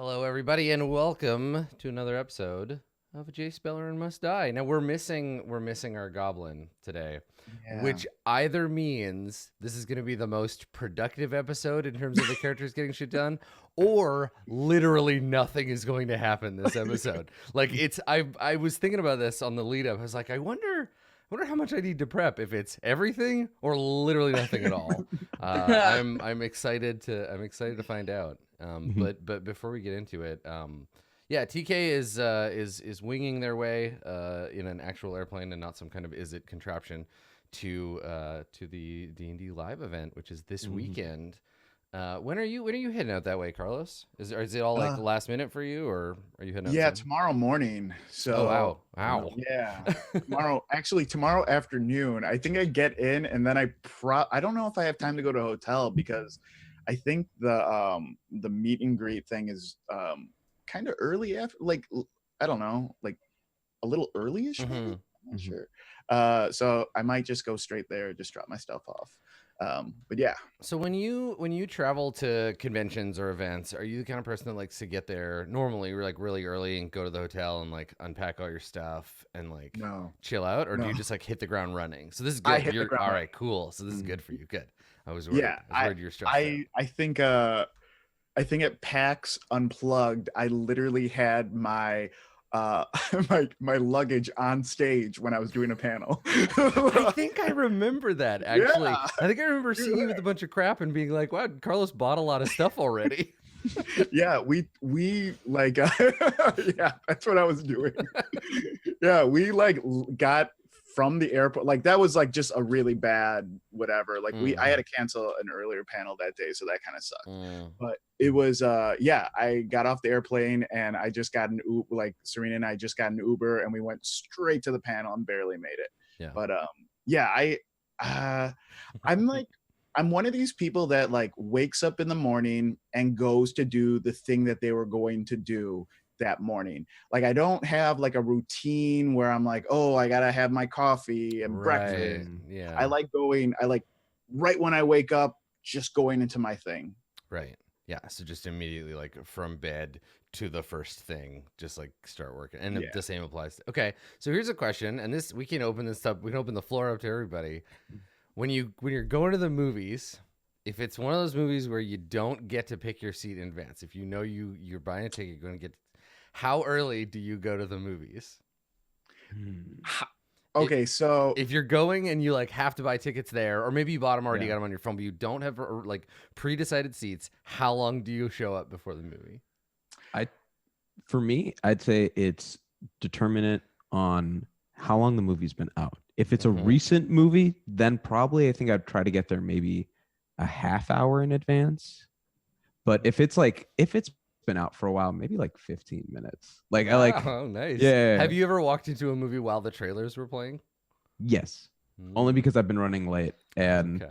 Hello, everybody, and welcome to another episode of Jace Beleren Must Die. Now we're missing our goblin today, which either means this is going to be the most productive episode in terms of the characters getting shit done, or literally nothing is going to happen this episode. Like I was thinking about this on the lead up. I was like, I wonder how much I need to prep, if it's everything or literally nothing at all. I'm excited to find out. But before we get into it, yeah, TK is winging their way in an actual airplane and not some kind of is-it contraption to the D&D live event, which is this weekend. When are you heading out that way, Carlos? Is it all like last minute for you, or are you heading out? Yeah, tomorrow morning. So oh wow. Yeah, tomorrow afternoon. I think I get in, and then I don't know if I have time to go to a hotel, because I think the meet and greet thing is kind of early after, like, I don't know, like a little early-ish. Maybe? I'm not sure. So I might just go straight there, just drop my stuff off. But yeah. So when you travel to conventions or events, are you the kind of person that likes to get there normally, like really early, and go to the hotel and like unpack all your stuff and like chill out, or do you just like hit the ground running? So this is good. You're all right, cool. So this is good for you. Good. I was worried. Yeah, I was worried you're stressed out. I think at PAX Unplugged, I literally had my my luggage on stage when I was doing a panel. I think I remember that, actually. Yeah. I think I remember seeing you with a bunch of crap and being like, wow, Carlos bought a lot of stuff already. Yeah, we like yeah, that's what I was doing. Yeah, we like got from the airport, like that was like just a really bad whatever, like I had to cancel an earlier panel that day, so that kind of sucked. But it was I got off the airplane and I just got an Uber, like Serena and I just got an Uber, and we went straight to the panel and barely made it. Yeah. But yeah, I'm one of these people that like wakes up in the morning and goes to do the thing that they were going to do that morning. Like I don't have like a routine where I'm like, oh, I gotta have my coffee and breakfast. Yeah. I like right when I wake up, just going into my thing. Right. Yeah. So just immediately, like from bed to the first thing, just like start working. And the same applies. Okay. So here's a question, and we can open this up. We can open the floor up to everybody. When you're going to the movies, if it's one of those movies where you don't get to pick your seat in advance, if you know you're buying a ticket, you're going to get, how early do you go to the movies? Okay, so if you're going and you like have to buy tickets there, or maybe you bought them already, got them on your phone, but you don't have like pre-decided seats, how long do you show up before the movie? For me, I'd say it's determinate on how long the movie's been out. If it's a recent movie, then probably I think I'd try to get there maybe a half hour in advance. But if it's been out for a while, maybe like 15 minutes. Like oh, nice. Yeah. Have you ever walked into a movie while the trailers were playing? Yes. Only because I've been running late, and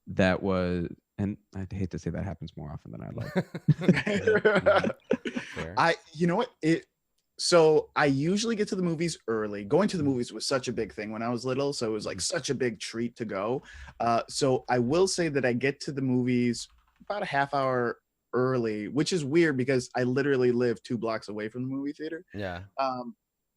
that was, and I'd hate to say that happens more often than I'd like. You know what? So I usually get to the movies early. Going to the movies was such a big thing when I was little, so it was like such a big treat to go. So I will say that I get to the movies about a half hour early, which is weird because I literally live 2 blocks away from the movie theater. Yeah.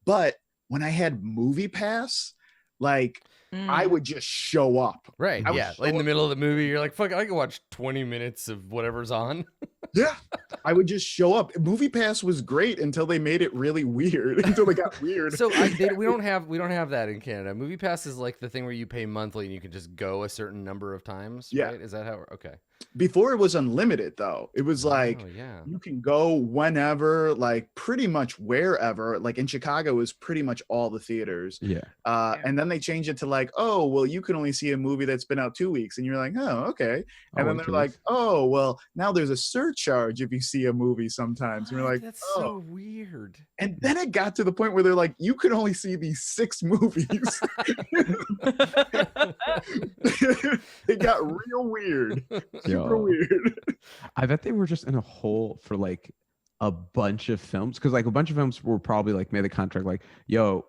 But when I had Movie Pass, like I would just show up. Right. Yeah. Like in the middle of the movie, you're like, fuck, I can watch 20 minutes of whatever's on. Yeah. I would just show up. Movie Pass was great until they made it really weird. Until they got weird. So we don't have that in Canada. Movie Pass is like the thing where you pay monthly and you can just go a certain number of times. Yeah. Right? Is that how? Okay. Before it was unlimited, though. It was like you can go whenever, like pretty much wherever. Like in Chicago, it was pretty much all the theaters. Yeah. And then they changed it to like, oh, well, you can only see a movie that's been out 2 weeks, and you're like, oh, okay. And then they're like, oh, well, now there's a surcharge if you see a movie sometimes. And you're like, that's so weird. And then it got to the point where they're like, you can only see these 6 movies. It got real weird. Super weird. I bet they were just in a hole for like a bunch of films, because like a bunch of films were probably like made the contract like, yo,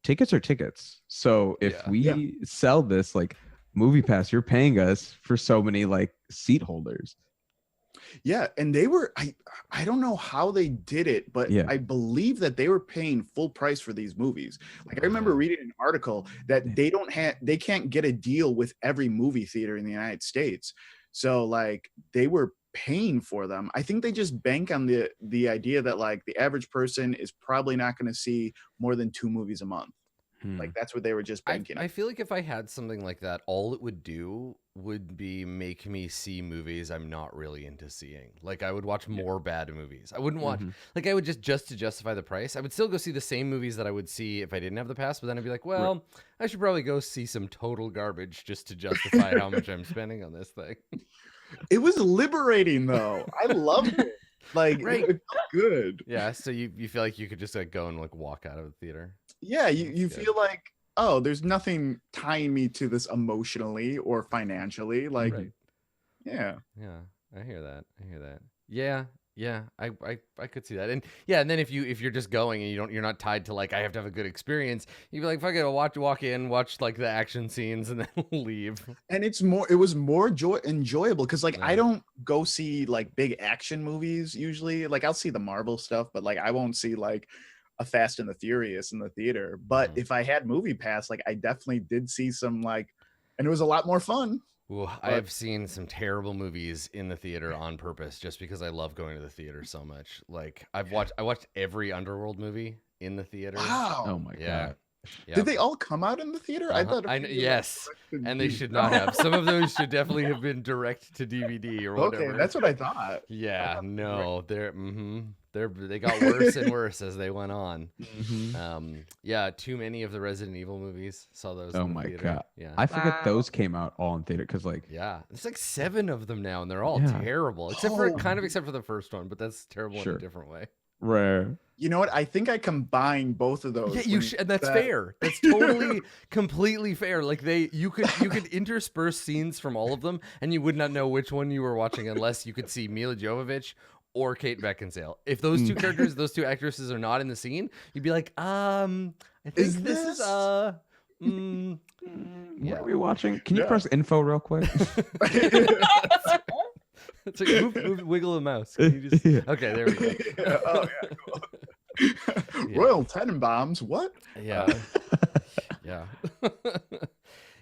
tickets are tickets. So if we sell this like Movie Pass, you're paying us for so many like seat holders. Yeah, and they were I don't know how they did it, but Yeah. I believe that they were paying full price for these movies. Like I remember reading an article that they can't get a deal with every movie theater in the United States. So like they were paying for them. I think they just bank on the idea that like the average person is probably not going to see more than 2 movies a month. Like that's what they were just banking on. I feel like if I had something like that, all it would do would be make me see movies I'm not really into seeing. Like I would watch more bad movies. I wouldn't watch like I would just to justify the price. I would still go see the same movies that I would see if I didn't have the pass, but then I'd be like, well, I should probably go see some total garbage just to justify how much I'm spending on this thing. It was liberating though. I loved it. Like Right. it felt good. Yeah, so you feel like you could just like go and like walk out of the theater. Yeah, you That's good. feel like, oh, there's nothing tying me to this emotionally or financially. Like, yeah. Yeah, I hear that. Yeah, I could see that. And yeah, and then if you're just going and you're not tied to like I have to have a good experience, you'd be like, fuck it, I'll walk in, watch like the action scenes and then leave. And it was more enjoyable because like I don't go see like big action movies usually. Like I'll see the Marvel stuff, but like I won't see like a Fast and the Furious in the theater. But if I had Movie Pass, like I definitely did see some like, and it was a lot more fun. Ooh, I have seen some terrible movies in the theater on purpose just because I love going to the theater so much. Like I watched every Underworld movie in the theater. Wow. Oh my god. Yep. Did they all come out in the theater? I thought. Yes, and they should not have. Some of those should definitely have been direct to DVD or whatever. Okay, that's what I thought. Yeah, no, they got worse and worse as they went on. Yeah, too many of the Resident Evil movies. Saw those. Oh in the my theater. god. Yeah, I forget those came out all in theater because like there's like 7 of them now, and they're all terrible. Except for the first one, but that's terrible in a different way. Rare. You know what? I think I combined both of those. Yeah, you should, and that's fair. That's totally, completely fair. Like you could intersperse scenes from all of them, and you would not know which one you were watching unless you could see Mila Jovovich or Kate Beckinsale. If those two characters, those two actresses are not in the scene, you'd be like, I think this is What are we watching? Can you press info real quick? It's like move, wiggle the mouse. Can you just... Okay, there we go. Oh yeah, cool. Royal Tenenbaums. What? Yeah, yeah,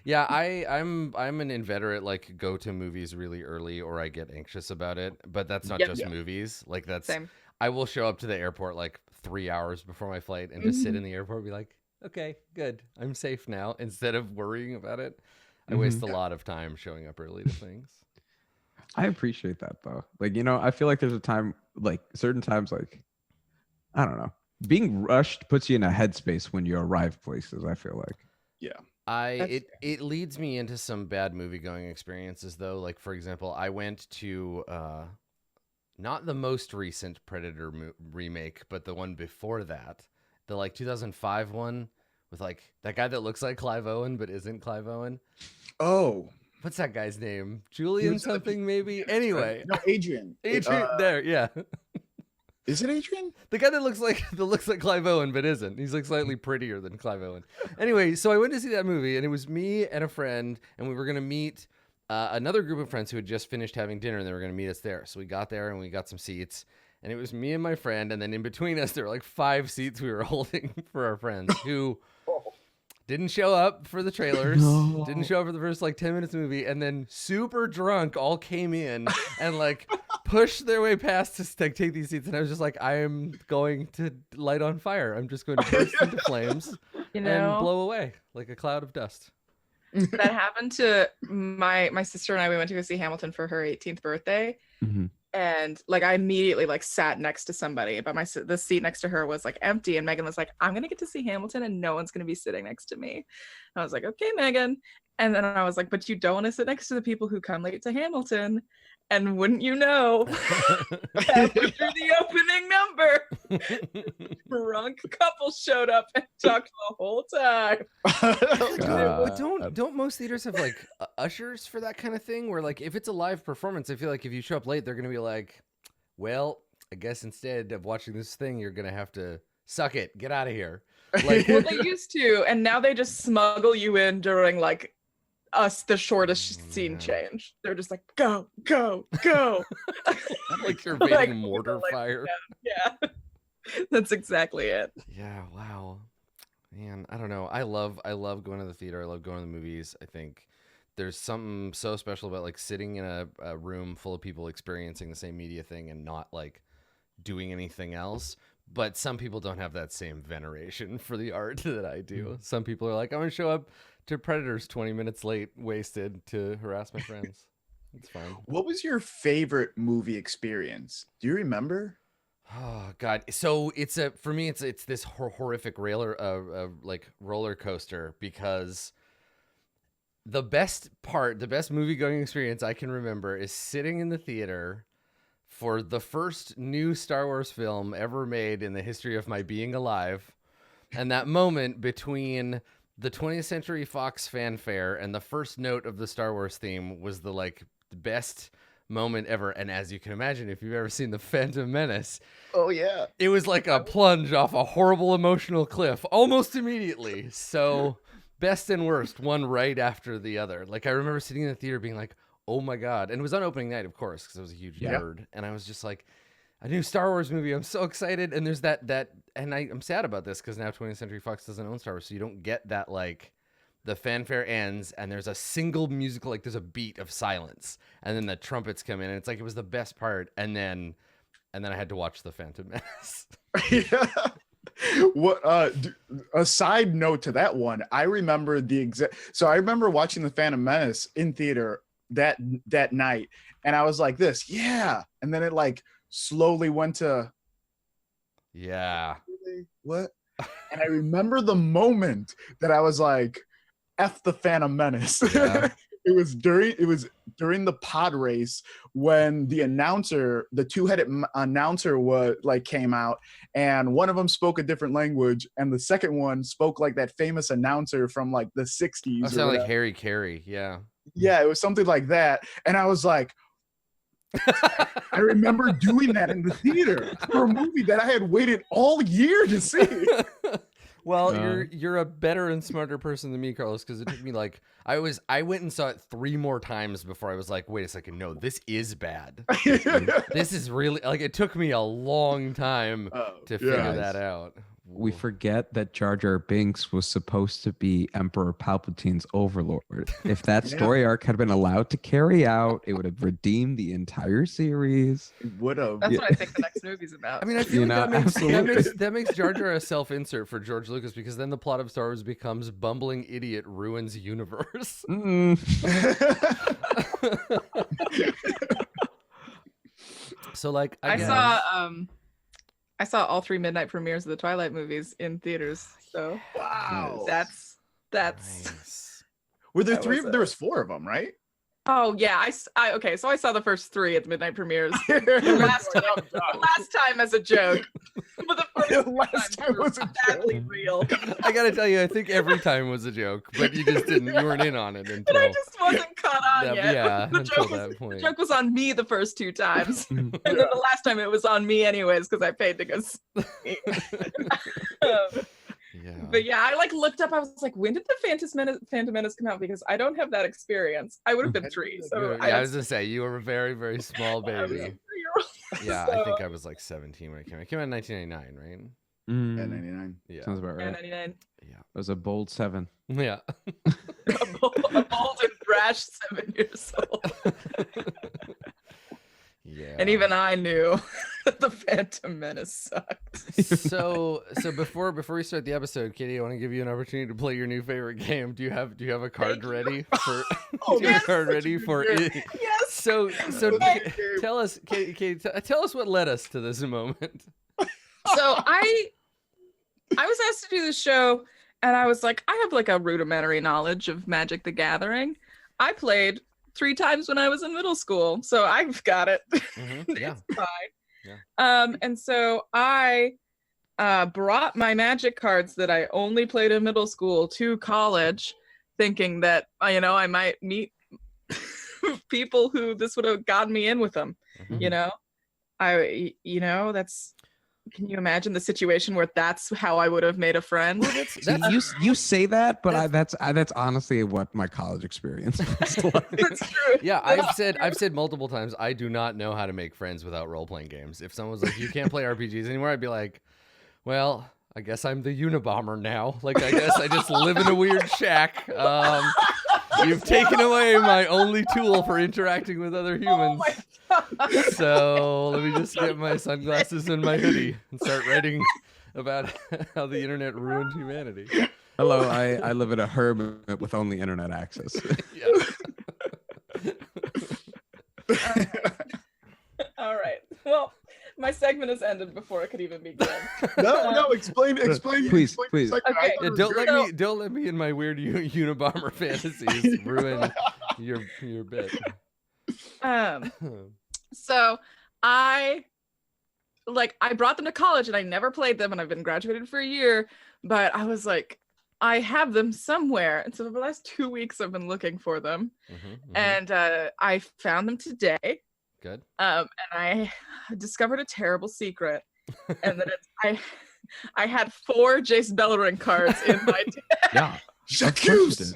yeah. I'm an inveterate. Like, go to movies really early, or I get anxious about it. But that's not just movies. Like that's. Same. I will show up to the airport like 3 hours before my flight and just sit in the airport and be like, okay, good, I'm safe now. Instead of worrying about it, I waste a lot of time showing up early to things. I appreciate that though. Like, you know, I feel like there's a time, like certain times, like, I don't know, being rushed puts you in a headspace when you arrive places. I feel like. Yeah. It leads me into some bad movie going experiences though. Like for example, I went to not the most recent Predator remake, but the one before that, the like 2005 one with like that guy that looks like Clive Owen but isn't Clive Owen. Oh. What's that guy's name? Julian something maybe? Anyway. No, Adrian. Adrian, there, yeah. Is it Adrian? The guy that looks like Clive Owen but isn't. He's like slightly prettier than Clive Owen. Anyway, so I went to see that movie, and it was me and a friend, and we were going to meet another group of friends who had just finished having dinner, and they were going to meet us there. So we got there, and we got some seats, and it was me and my friend, and then in between us, there were like 5 seats we were holding for our friends who... didn't show up for the trailers, didn't show up for the first like 10 minutes of the movie, and then super drunk all came in and like pushed their way past to like, take these seats. And I was just like, I am going to light on fire. I'm just going to burst into flames and blow away like a cloud of dust. That happened to my sister and I. We went to go see Hamilton for her 18th birthday. And like I immediately like sat next to somebody, but the seat next to her was like empty, and Megan was like, I'm gonna get to see Hamilton and no one's gonna be sitting next to me. And I was like, okay, Megan. And then I was like, but you don't want to sit next to the people who come late to Hamilton. And wouldn't you know, after the opening number, drunk couple showed up and talked the whole time. Don't most theaters have like ushers for that kind of thing? Where like if it's a live performance, I feel like if you show up late, they're gonna be like, well, I guess instead of watching this thing, you're gonna have to suck it, get out of here. Like, well, they used to, and now they just smuggle you in during like us the shortest scene change. They're just like, go, go, go. Like you're evading mortar fire. Yeah. That's exactly it. Yeah, wow. Man, I don't know. I love going to the theater. I love going to the movies. I think there's something so special about like sitting in a room full of people experiencing the same media thing and not like doing anything else. But some people don't have that same veneration for the art that I do. Some people are like, I'm gonna show up to Predators 20 minutes late, wasted, to harass my friends. It's fine. What was your favorite movie experience? Do you remember? Oh God! So for me, it's this horrific roller coaster, because the best movie going experience I can remember is sitting in the theater for the first new Star Wars film ever made in the history of my being alive, and that moment between the 20th Century Fox fanfare and the first note of the Star Wars theme was the best moment ever. And as you can imagine, if you've ever seen The Phantom Menace, Oh yeah, it was like a plunge off a horrible emotional cliff almost immediately. So best and worst, one right after the other. Like I remember sitting in the theater being like, oh my God. And it was on opening night, of course, because I was a huge nerd. And I was just like, a new Star Wars movie. I'm so excited. And there's that and I'm sad about this because now 20th Century Fox doesn't own Star Wars. So you don't get that, like, the fanfare ends and there's a single musical, like there's a beat of silence. And then the trumpets come in and it's like, it was the best part. And then I had to watch The Phantom Menace. Yeah. What a side note to that one, I remember so I remember watching The Phantom Menace in theater that night, and I was like this, yeah, and then it like slowly went to what? And I remember the moment that I was like, F the Phantom Menace. Yeah. It was during the pod race when the two-headed announcer came out, and one of them spoke a different language, and the second one spoke like that famous announcer from like the 60s. I sound like Harry Carey, yeah. Yeah, it was something like that, and I was like, I remember doing that in the theater for a movie that I had waited all year to see. Well, you're a better and smarter person than me, Carlos, because it took me like I went and saw it 3 more times before I was like, wait a second, no, this is bad. This is really, like, it took me a long time to figure that out. We forget that Jar Jar Binks was supposed to be Emperor Palpatine's overlord. If that story arc had been allowed to carry out, it would have redeemed the entire series. It would have. That's what I think the next movie's about. I mean, I feel that makes Jar Jar a self-insert for George Lucas, because then the plot of Star Wars becomes bumbling idiot ruins universe. So like I saw all 3 midnight premieres of the Twilight movies in theaters. So wow, that's nice. Were there 3? There was 4 of them, right? Oh yeah, okay. So I saw the first 3 at the midnight premieres. last time as a joke. But the last time was badly real. I gotta tell you, I think every time was a joke, but you weren't in on it until. But I just wasn't caught on yet. Yeah, until that point. The joke was on me the first 2 times, and then the last time it was on me anyways because I paid to go see. Yeah. But yeah, I like looked up. I was like, when did the Phantom Menace come out? Because I don't have that experience. I would have been 3. So I was gonna say you were a very, very small baby. Yeah, so, I think I was like 17 when it came out. It came out in 1999, right? Yeah, 99. Yeah, sounds about right. Yeah, 99. Yeah, it was a bold 7. Yeah, a bold and brash 7 years old. Yeah. And even I knew that the Phantom Menace sucked. So before we start the episode, Katie, I want to give you an opportunity to play your new favorite game. Do you have a card ready for? Yes. So tell us, Katie, tell us what led us to this moment. So I was asked to do this show, and I was like, I have like a rudimentary knowledge of Magic the Gathering. I played 3 times when I was in middle school, so I've got it. Mm-hmm. Yeah. It's fine. Yeah. And so I brought my Magic cards that I only played in middle school to college, thinking that I might meet people who this would have gotten me in with them. Mm-hmm. That's can you imagine the situation where that's how I would have made a friend? You say that, but that's honestly what my college experience was like. That's true. Yeah, I've said multiple times I do not know how to make friends without role playing games. If someone was like, "You can't play RPGs anymore," I'd be like, "Well, I guess I'm the Unabomber now. Like, I guess I just live in a weird shack. You've taken away my only tool for interacting with other humans. So let me just get my sunglasses and my hoodie and start writing about how the internet ruined humanity." Hello, I live in a hermit with only internet access. Yeah. All right. Well, my segment has ended before it could even begin. No, explain. Please. Okay. Yeah, don't let me in my weird Unabomber fantasies ruin your bit. So I brought them to college and I never played them, and I've been graduated for a year, but I was like, I have them somewhere. And so for the last 2 weeks I've been looking for them. And I found them today. Good. And I discovered a terrible secret. And then I had 4 Jace Beleren cards in my deck. Yeah. J'accuse.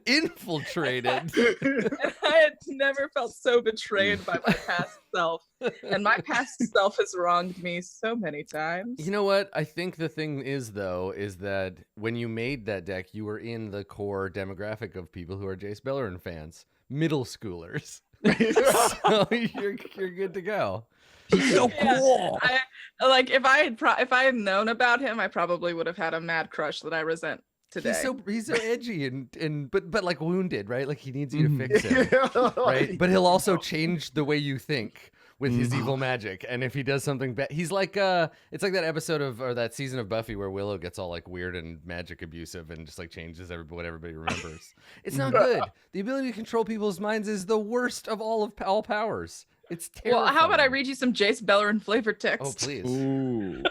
Infiltrated. And I had never felt so betrayed by my past self. And my past self has wronged me so many times. You know what? I think the thing is that when you made that deck, you were in the core demographic of people who are Jace Beleren fans, middle schoolers. So you're good to go. He's so cool. If I had known about him, I probably would have had a mad crush that I resent today. He's so edgy but like wounded, right? Like he needs you to fix him, right? But he'll also change the way you think with his evil magic. And if he does something bad, he's like it's like that episode or that season of Buffy where Willow gets all like weird and magic abusive and just like changes what everybody remembers. It's not good. The ability to control people's minds is the worst of all powers. It's terrible. Well, how about I read you some Jace Beleren flavor text? Oh, please. Ooh.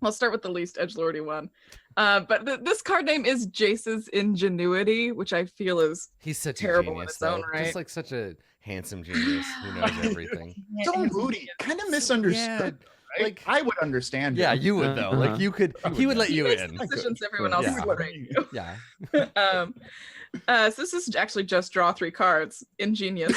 I'll start with the least edgelordy one. But this card name is Jace's Ingenuity, which I feel is he's such terrible a genius, in its own right. Just like such a handsome genius who knows everything. So moody, kind of misunderstood. Yeah, Like I would understand. Yeah, him. you would though. Like you could. He would let you makes in. decisions everyone else is afraid to. Yeah. So this is actually just draw 3 cards. Ingenious.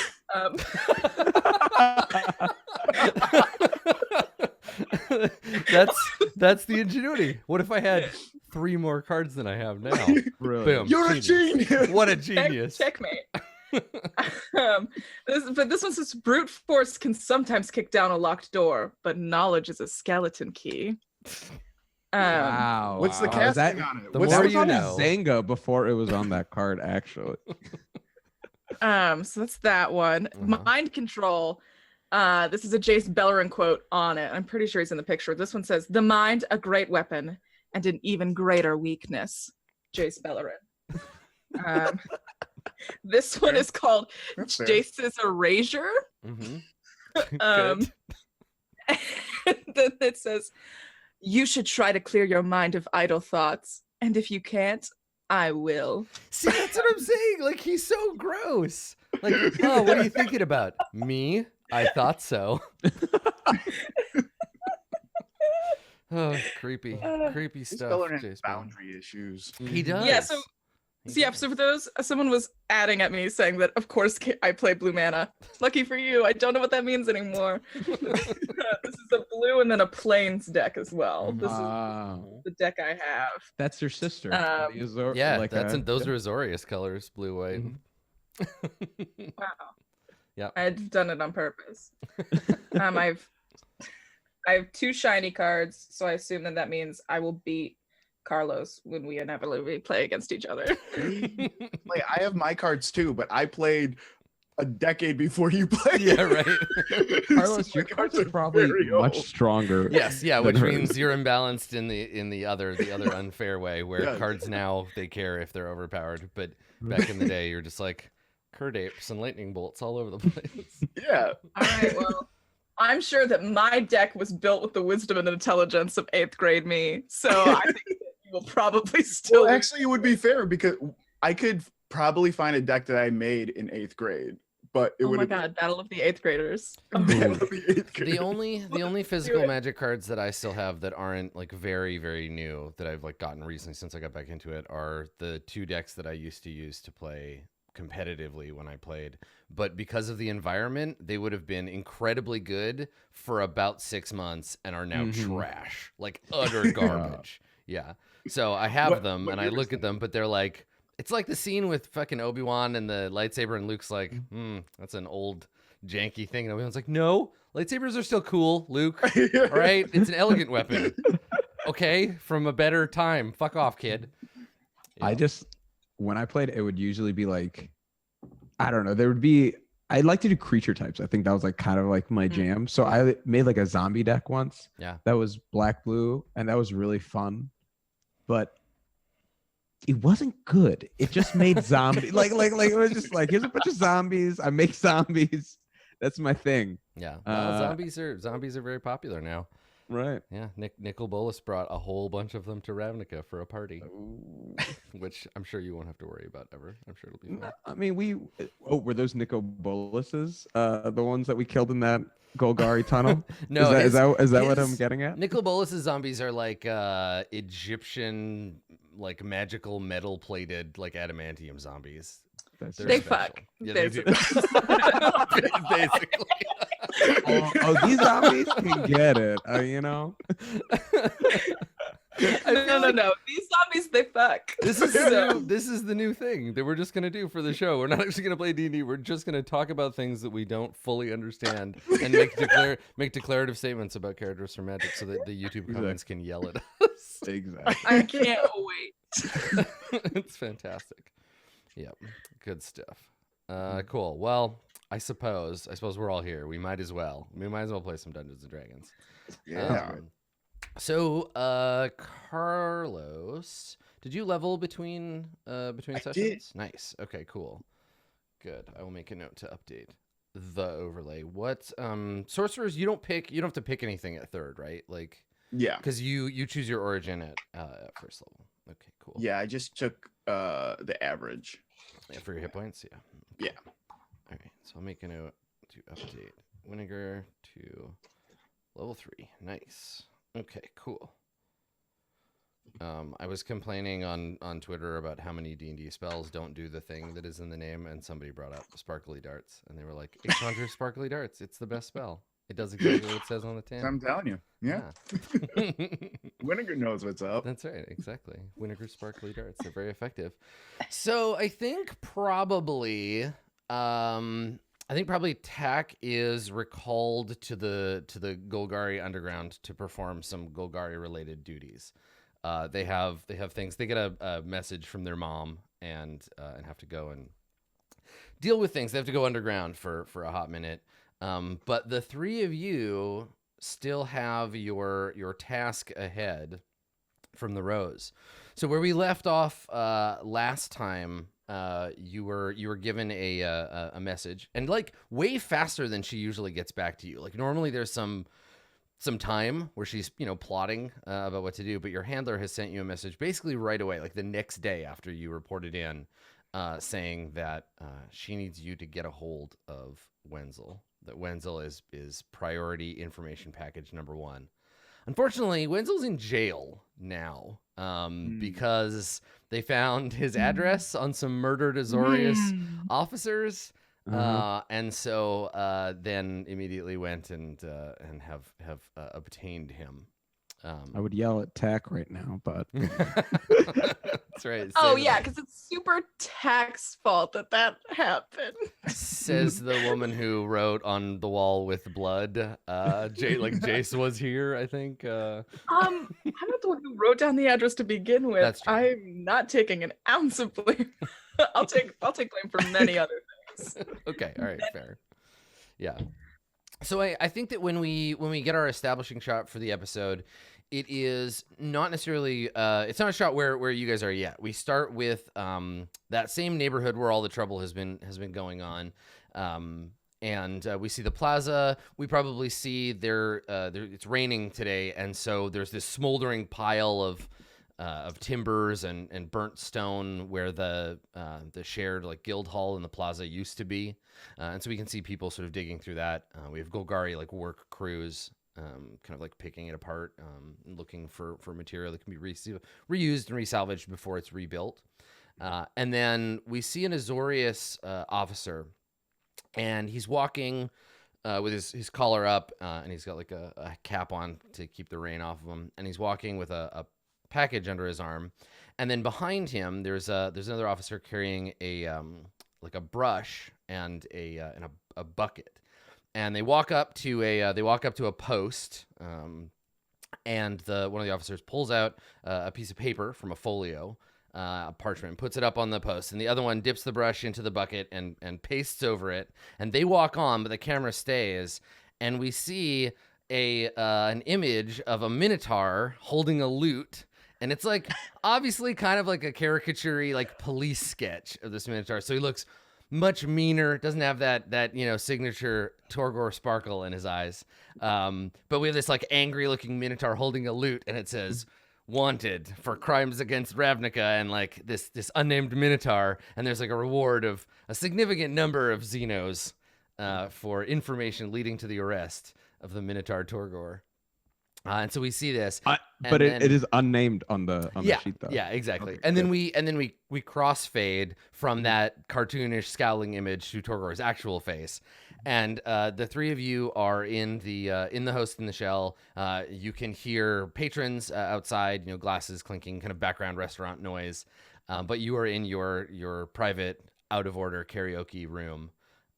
That's the ingenuity. What if I had 3 more cards than I have now? Boom. You're a genius. What a genius. Checkmate. This one says brute force can sometimes kick down a locked door, but knowledge is a skeleton key. Wow. What's the casting on it? The What's more That was you on know. Zanga before it was on that card, actually. So that's that one. Mind control. This is a Jace Beleren quote on it. I'm pretty sure he's in the picture. This one says, "The mind, a great weapon, and an even greater weakness." Jace Beleren. This one is called Jace's Erasure. Good. Then it says, "You should try to clear your mind of idle thoughts, and if you can't, I will." See, that's what I'm saying. Like he's so gross. Like, oh, what are you thinking about? Me? I thought so. Oh, creepy stuff. Beleren has Jace Beleren. boundary issues. He does. Yeah, so for those, someone was adding at me saying that, of course, I play blue mana. Lucky for you, I don't know what that means anymore. This is a blue and then a plains deck as well. This is the deck I have. That's your sister. Yeah, like those are Azorius colors, blue, white. Wow. Yeah, I've done it on purpose. I have 2 shiny cards, so I assume that means I will beat Carlos when we inevitably play against each other. Like, I have my cards too, but I played a decade before you played. Yeah, right. Carlos, your cards are probably much stronger. Yes, yeah, than which hers. means you're imbalanced in the other unfair way, where Yeah. cards now they care if they're overpowered, but back in the day you're just like Curd apes and lightning bolts all over the place. Yeah. All right, well, I'm sure that my deck was built with the wisdom and intelligence of 8th grade me, so I think that you will probably still. Well, actually, it would be fair because I could probably find a deck that I made in 8th grade, but it Oh would my have god, Battle of the Eighth Graders. The only physical Magic cards that I still have that aren't like very, very new that I've like gotten recently since I got back into it are the 2 decks that I used to use to play competitively when I played. But because of the environment, they would have been incredibly good for about 6 months and are now trash, like utter garbage. Yeah. So I have them and I look at them, but they're like, it's like the scene with fucking Obi-Wan and the lightsaber, and Luke's like, that's an old janky thing. And Obi-Wan's like, no, lightsabers are still cool, Luke. All right, it's an elegant weapon. Okay, from a better time. Fuck off, kid. Yeah. When I played, it would usually be like, I don't know, I'd like to do creature types. I think that was like kind of like my jam. So I made like a zombie deck once. Yeah. That was black, blue, and that was really fun. But it wasn't good. It just made zombies. like it was just like, here's a bunch of zombies. I make zombies. That's my thing. Yeah. Well, zombies are very popular now. Right. Yeah. Nicol Bolas brought a whole bunch of them to Ravnica for a party, which I'm sure you won't have to worry about ever. I'm sure it'll be fun. I mean, were those Nicol Bolases the ones that we killed in that Golgari tunnel? No, is that what I'm getting at? Nicol Bolas's zombies are like Egyptian, like magical metal plated, like adamantium zombies. They fuck. Yeah, they do. Basically. These zombies can get it. You know. No. These zombies, they fuck. This is the new thing that we're just gonna do for the show. We're not actually gonna play D&D. We're just gonna talk about things that we don't fully understand and make declarative statements about characters from Magic, so that the YouTube comments can yell at us. Exactly. I can't wait. It's fantastic. Yep, good stuff. Cool. Well, I suppose we're all here. We might as well play some Dungeons and Dragons. Yeah. So, Carlos, did you level between sessions? Did. Nice. Okay, cool. Good. I will make a note to update the overlay. What sorcerers, you don't have to pick anything at 3rd, right? Like, Yeah. because you choose your origin at 1st level. Okay, cool. Yeah, I just took the average. Yeah, for your hit points, yeah. Yeah. All right, so I'll make a note to update Winnegar to level 3. Nice. Okay, cool. I was complaining on Twitter about how many D&D spells don't do the thing that is in the name, and somebody brought up Sparkly Darts, and they were like, "Conjure Sparkly Darts. It's the best spell. It does exactly what it says on the tin." I'm telling you. Yeah. Winnegar knows what's up. That's right, exactly. Winnegar Sparkly Darts. They're very effective. So I think probably Tack is recalled to the Golgari Underground to perform some Golgari related duties. They have things. They get a message from their mom and have to go and deal with things. They have to go underground for a hot minute. But the 3 of you still have your task ahead from the Rose. So where we left off last time, you were given a message, and like way faster than she usually gets back to you. Like normally there's some time where she's plotting about what to do, but your handler has sent you a message basically right away, like the next day after you reported in, saying that she needs you to get a hold of Wenzel. That Wenzel is priority information package number 1. Unfortunately, Wenzel's in jail now because they found his address on some murdered Azorius officers, and so then immediately went and have obtained him. I would yell at Tack right now, but that's right. Oh yeah, because it's super Tack's fault that happened. Says the woman who wrote on the wall with blood. Jace was here, I think. I'm not the one who wrote down the address to begin with. That's true. I'm not taking an ounce of blame. I'll take blame for many other things. Okay, all right, fair. Yeah. So I think that when we get our establishing shot for the episode, it is not necessarily it's not a shot where you guys are yet. We start with that same neighborhood where all the trouble has been going on, and we see the plaza. We probably see there it's raining today, and so there's this smoldering pile timbers and burnt stone where the shared like guild hall in the plaza used to be, and so we can see people sort of digging through that. We have Golgari like work crews, kind of like picking it apart, and looking for material that can be reused and resalvaged before it's rebuilt. And then we see an Azorius officer, and he's walking with his collar up, and he's got like a cap on to keep the rain off of him, and he's walking with a package under his arm. And then behind him there's another officer carrying a like a brush and a bucket, and they walk up to a post, and one of the officers pulls out a piece of paper from a folio, a parchment, puts it up on the post, and the other one dips the brush into the bucket and pastes over it, and they walk on, but the camera stays, and we see an image of a minotaur holding a lute, and it's like obviously kind of like a caricature-y like police sketch of this minotaur. So he looks much meaner, doesn't have that signature Torgor sparkle in his eyes, but we have this like angry looking minotaur holding a lute, and it says wanted for crimes against Ravnica, and like this unnamed minotaur, and there's like a reward of a significant number of Xenos for information leading to the arrest of the minotaur Torgor. And so we see this, but it is unnamed on the sheet though. Yeah, exactly. Okay, and then we crossfade from that cartoonish scowling image to Torgor's actual face. And the three of you are in the host in the shell. You can hear patrons outside, glasses clinking, kind of background restaurant noise. But you are in your private out of order karaoke room.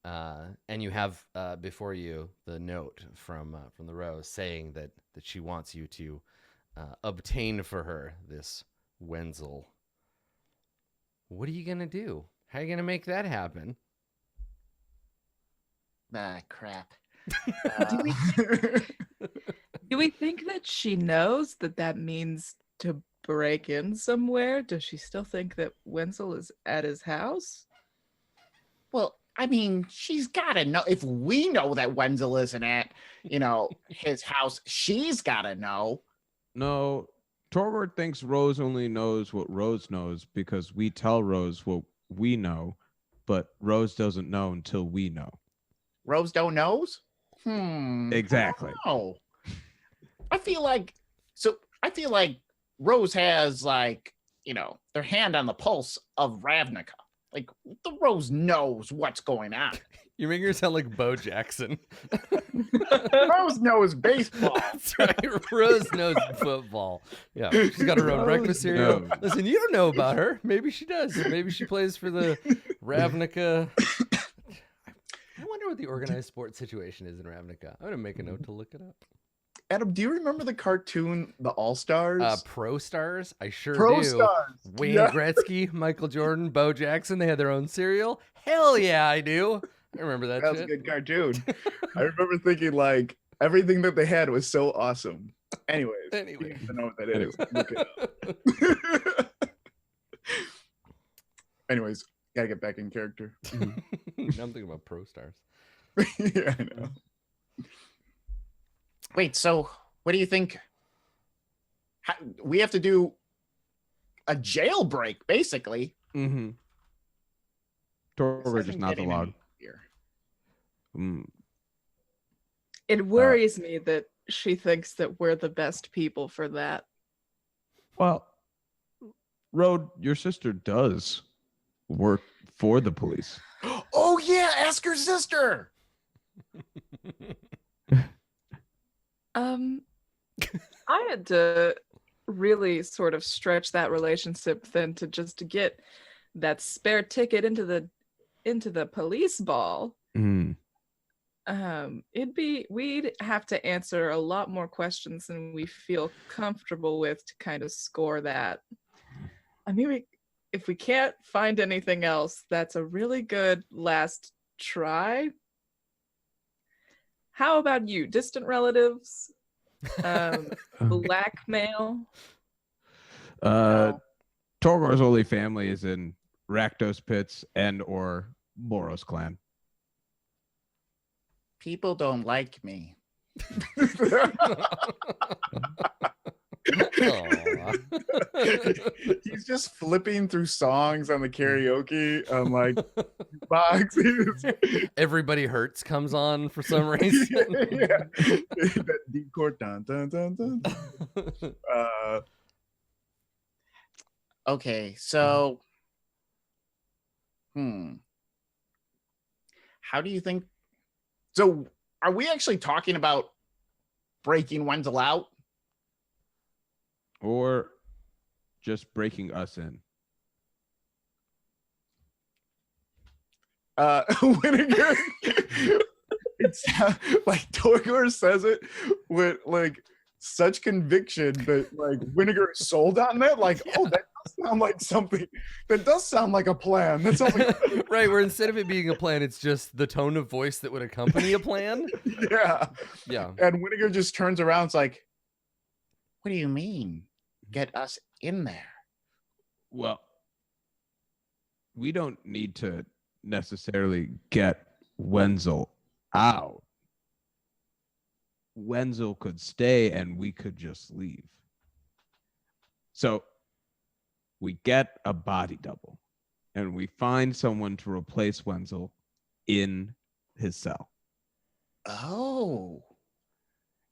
And you have before you the note from the Rose saying that she wants you to obtain for her this Wenzel. What are you gonna do? How are you gonna make that happen? Crap. Do we think that she knows that means to break in somewhere? Does she still think that Wenzel is at his house? Well, I mean, she's got to know. If we know that Wenzel isn't at, his house, she's got to know. No, Torgor thinks Rose only knows what Rose knows because we tell Rose what we know, but Rose doesn't know until we know. Rose don't knows? Exactly. Oh, I feel like Rose has like, their hand on the pulse of Ravnica. Like the Rose knows what's going on. You're making her sound like Bo Jackson. Rose knows baseball. That's right. Rose knows football. Yeah, she's got her own breakfast cereal. Listen, you don't know about her. Maybe she does. Maybe she plays for the Ravnica. I wonder what the organized sports situation is in Ravnica. I'm gonna make a note to look it up. Adam, do you remember the cartoon, The All-Stars? Pro Stars? I sure Pro do. Stars. Wayne Yeah. Gretzky, Michael Jordan, Bo Jackson, they had their own cereal. Hell yeah, I do. I remember that That was shit. a good cartoon. I remember thinking like everything that they had was so awesome. Anyways, Anyway. you don't know what that is. Look it up. Anyways, gotta get back in character. Now I'm thinking about Pro Stars. Yeah, I know. Wait, so what do you think? We have to do a jailbreak, basically. Mm-hmm. This Torgor isn't just not the getting log. any easier. It worries me that she thinks that we're the best people for that. Well, Rode, your sister does work for the police. Oh yeah, ask her sister. I had to really sort of stretch that relationship then to get that spare ticket into the police ball. Mm. We'd have to answer a lot more questions than we feel comfortable with to kind of score that. I mean, if we can't find anything else, that's a really good last try. How about you? Distant relatives? Blackmail? Torgor's only family is in Rakdos Pits and or Boros clan. People don't like me. He's just flipping through songs on the karaoke like boxes. Everybody Hurts comes on for some reason. Yeah. That deep chord dun dun dun dun. Okay, so how do you think? So, are we actually talking about breaking Wenzel out? Or just breaking us in? Winnegar, it's like Torgor says it with like such conviction that like Winnegar is sold on that. Like, oh, that does sound like something. That does sound like a plan. That sounds like right. Where instead of it being a plan, it's just the tone of voice that would accompany a plan. Yeah. Yeah. And Winnegar just turns around. It's like, What do you mean? Get us in there? Well, we don't need to necessarily get Wenzel out. Wenzel could stay and we could just leave. So we get a body double and we find someone to replace Wenzel in his cell. Oh,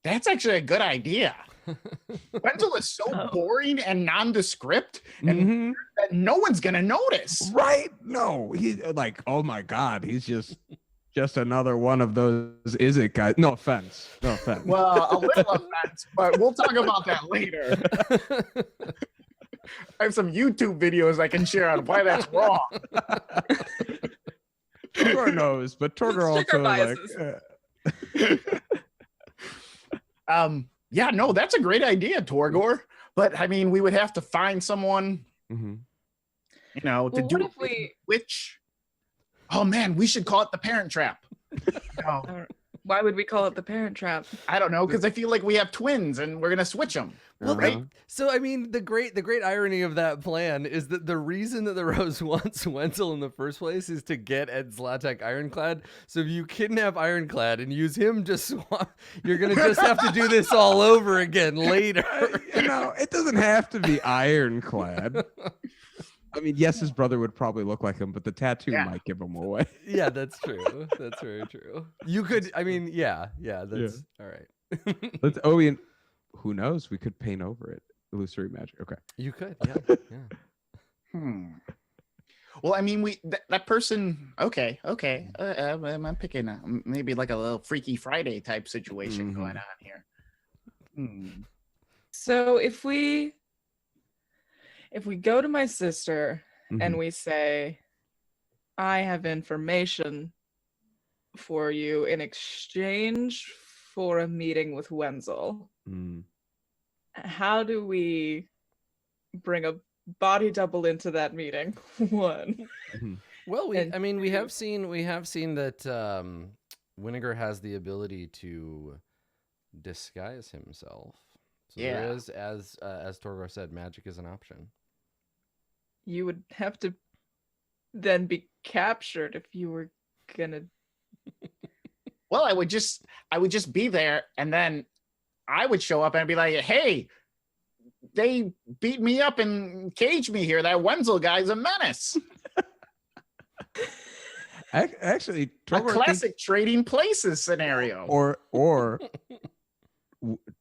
that's actually a good idea. Wenzel is so boring and nondescript, and that no one's gonna notice. Right? No, he's like, oh my God, he's just another one of those is it guys. No offense. well, a little offense, but we'll talk about that later. I have some YouTube videos I can share on why that's wrong. Torgor knows, but Torgor also like yeah, no, that's a great idea, Torgor. But I mean, we would have to find someone, you know, to do which. Oh man, we should call it the Parent Trap. No. Why would we call it the Parent Trap? I don't know, because I feel like we have twins and we're gonna switch them. Well, right? So I mean, the great irony of that plan is that the reason that the Rose wants Wenzel in the first place is to get Ed Zlatek Ironclad. So if you kidnap Ironclad and use him to swap, you're gonna just have to do this all over again later. You know, it doesn't have to be Ironclad. I mean, yes, his brother would probably look like him, but the tattoo might give him away. Yeah, that's true. That's very true. You could, I mean, that's all right. Who knows? We could paint over it. Illusory magic. Okay. You could, yeah. Well, I mean, that person. Okay. I'm picking maybe like a little Freaky Friday type situation going on here. So if we go to my sister and we say, I have information for you in exchange for a meeting with Wenzel, how do we bring a body double into that meeting? One. Well, we have seen that Winnegar has the ability to disguise himself. So there is, as Torgor said, magic is an option. You would have to then be captured if you were gonna. Well, I would just be there, and then I would show up and be like, "Hey, they beat me up and caged me here. That Wenzel guy's a menace." Actually, a classic trading places scenario. Or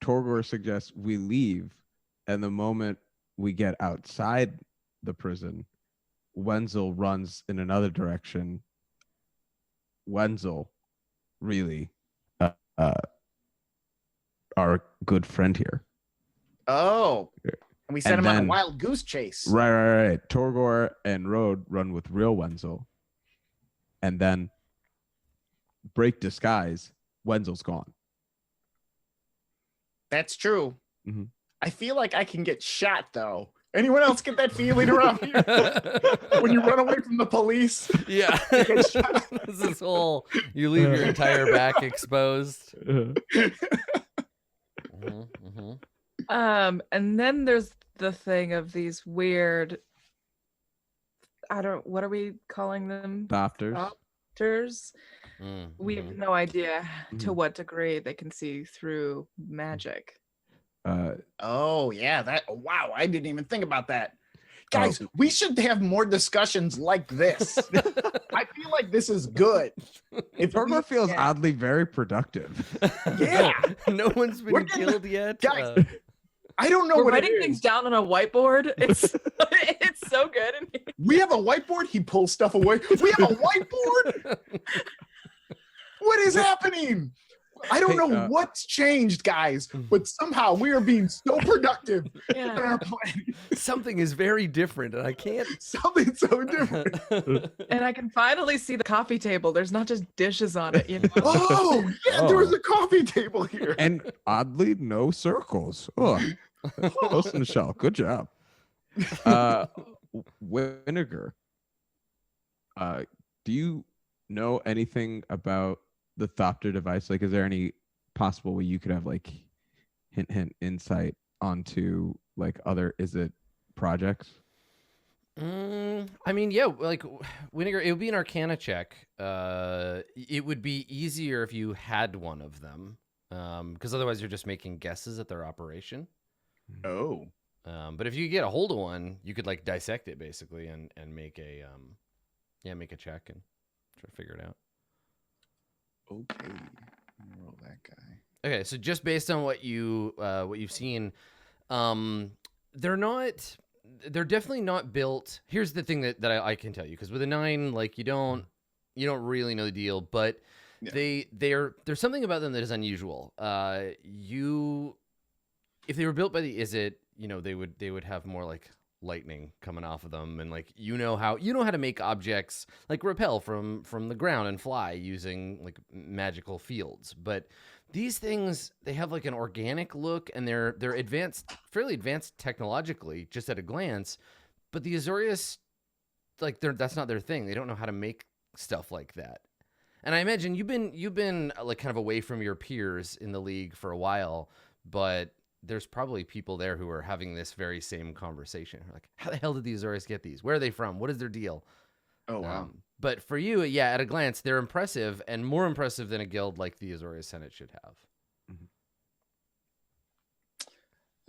Torgor suggests we leave, and the moment we get outside the prison, Wenzel runs in another direction. Wenzel, really, our good friend here. Oh, and we sent him on a wild goose chase. Right. Torgor and Rode run with real Wenzel, and then break disguise. Wenzel's gone. That's true. I feel like I can get shot, though. Anyone else get that feeling around here? When you run away from the police? Yeah. This whole, you leave your entire back exposed. And then there's the thing of these weird, what are we calling them? Doctors. We have no idea to what degree they can see through magic. Oh yeah, wow, I didn't even think about that. Oh. Guys, we should have more discussions like this. I feel like this is good. If Torgor feels yeah. oddly very productive. Yeah. No one's We're been getting- killed yet. Guys, I don't know We're what it writing is. things down on a whiteboard. It's it's so good. We have a whiteboard. He pulls stuff away. We have a whiteboard. What is happening? I don't Hey, know what's changed, guys, but somehow we are being so productive in Yeah. our planning. Something is very different, and I can't. Something so different. And I can finally see the coffee table. There's not just dishes on it. You know? Oh, yeah, there was Oh. a coffee table here. And oddly, no circles. Oh, Ghost in the Shell. Good job. Vinegar. Do you know anything about the Thopter device? Like, is there any possible way you could have like hint insight onto like other projects? I mean, yeah, like Vinegar, it would be an Arcana check. It would be easier if you had one of them, because otherwise you're just making guesses at their operation. Oh. But if you get a hold of one, you could like dissect it basically and make a make a check and try to figure it out. Okay. Roll that guy. Okay, so just based on what you've seen, they're definitely not built. Here's the thing that I can tell you, because with a 9, like you don't really know the deal, but Yeah. there's something about them that is unusual. If they were built by the Izzet, they would have more like lightning coming off of them, and like you know how to make objects like repel from the ground and fly using like magical fields. But these things, they have like an organic look, and they're fairly advanced technologically just at a glance. But the Azorius, like that's not their thing. They don't know how to make stuff like that. And I imagine you've been like kind of away from your peers in the league for a while, but there's probably people there who are having this very same conversation. Like, how the hell did the Azorius get these? Where are they from? What is their deal? Oh, wow. But for you, yeah, at a glance, they're impressive, and more impressive than a guild like the Azorius Senate should have.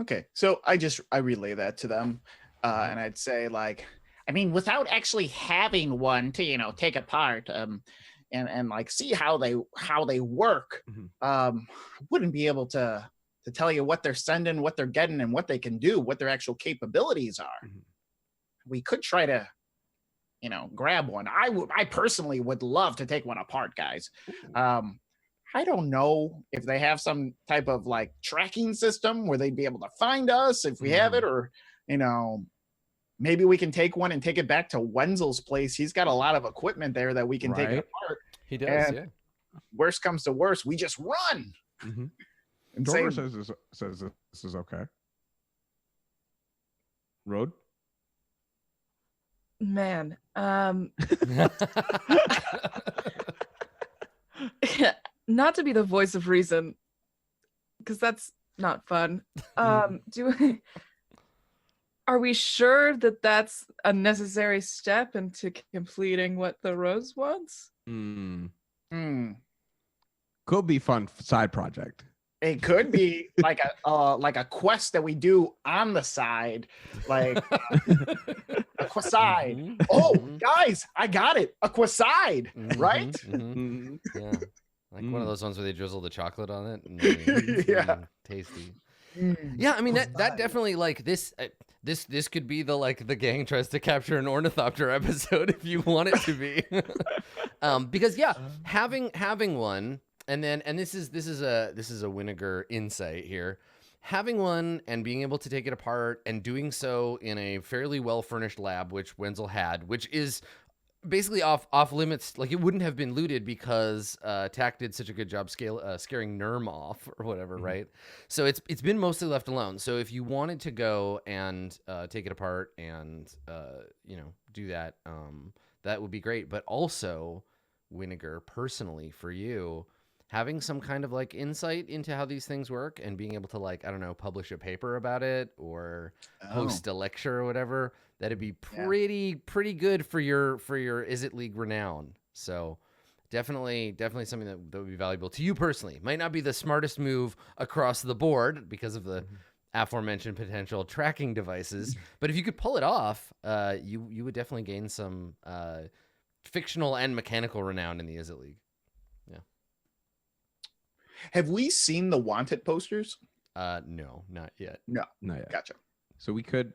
Okay. So I relay that to them. And I'd say, like, I mean, without actually having one to, take apart, and like see how they work, wouldn't be able to tell you what they're sending, what they're getting, and what they can do, what their actual capabilities are. We could try to, grab one. I personally would love to take one apart, guys. I don't know if they have some type of like tracking system where they'd be able to find us if we have it, or, maybe we can take one and take it back to Wenzel's place. He's got a lot of equipment there that we can take it apart. He does, And yeah. Worst comes to worst, we just run. And say, Torgor says this is okay. Road? Man, not to be the voice of reason, because that's not fun. Are we sure that that's a necessary step into completing what the Rose wants? Could be fun side project. It could be like a quest that we do on the side, like a quaside. Oh, guys, I got it, a quaside, right? Yeah, like one of those ones where they drizzle the chocolate on it. Yeah. Tasty. Yeah, I mean that definitely, like, this could be the gang tries to capture an ornithopter episode if you want it to be. Because having one. And this is a Vinegar insight here. Having one and being able to take it apart and doing so in a fairly well furnished lab, which Wenzel had, which is basically off limits. Like, it wouldn't have been looted because Tack did such a good job scaring Nerm off or whatever, right? So it's been mostly left alone. So if you wanted to go and take it apart and do that, that would be great. But also, Vinegar, personally for you, having some kind of like insight into how these things work and being able to, like, I don't know, publish a paper about it or host a lecture or whatever, that'd be pretty good for your Izzet League renown. So definitely something that would be valuable to you personally. Might not be the smartest move across the board because of the aforementioned potential tracking devices, but if you could pull it off, you would definitely gain some fictional and mechanical renown in the Izzet League. Yeah. Have we seen the wanted posters? No, not yet. No, Not yet. gotcha. So we could,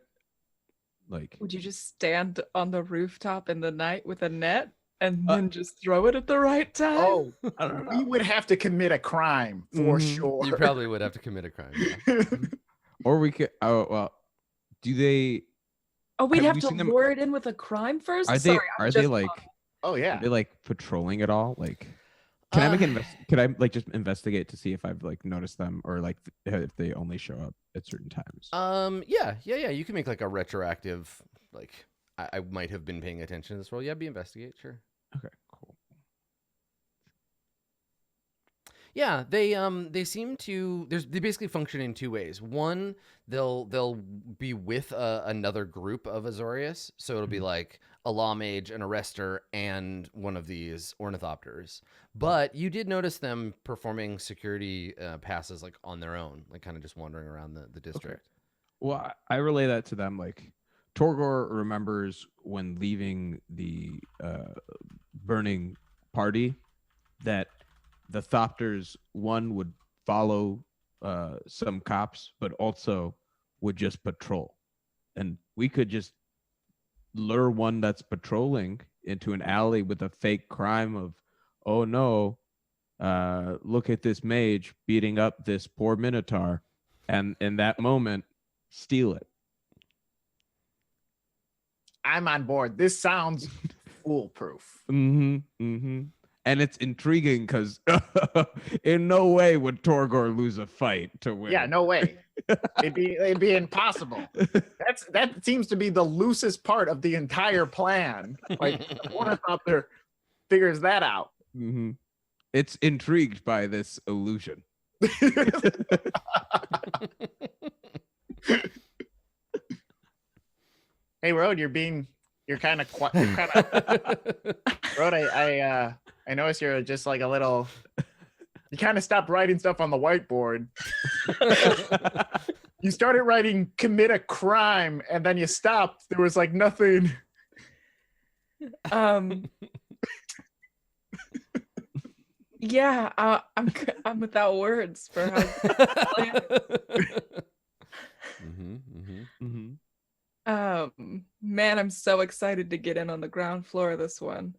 like, Would you just stand on the rooftop in the night with a net and then just throw it at the right time? Oh, I don't we would have to commit a crime for sure. You probably would have to commit a crime. Yeah. or we could. Oh well, do they? Oh, we'd Have have we to seen them- lure it in with a crime first. Are Sorry, they? I'm Are they just- like? Oh yeah. Are they like patrolling at all? Like, can I make could I like just investigate to see if I've like noticed them or like if they only show up at certain times? Yeah. You can make like a retroactive, like I might have been paying attention to this role. Yeah, be investigate, sure. Okay, cool. Yeah, they seem to they basically function in two ways. One, they'll be with another group of Azorius, so it'll be like a law mage, an arrestor, and one of these ornithopters. But you did notice them performing security passes like on their own, like kind of just wandering around the district. Well, I relay that to them. Like, Torgor remembers when leaving the burning party that the Thopters, one, would follow some cops, but also would just patrol. And we could just lure one that's patrolling into an alley with a fake crime of, oh no, look at this mage beating up this poor Minotaur. And in that moment, steal it. I'm on board. This sounds foolproof. And it's intriguing because in no way would Torgor lose a fight to win. Yeah, no way. It'd be impossible. That seems to be the loosest part of the entire plan. Like, Ornithopter figures that out. It's intrigued by this illusion. Hey, Road, you're kind of Road. I noticed you're just like a little. You kind of stopped writing stuff on the whiteboard. You started writing "commit a crime" and then you stopped. There was like nothing. Yeah, I'm without words for how. Man, I'm so excited to get in on the ground floor of this one.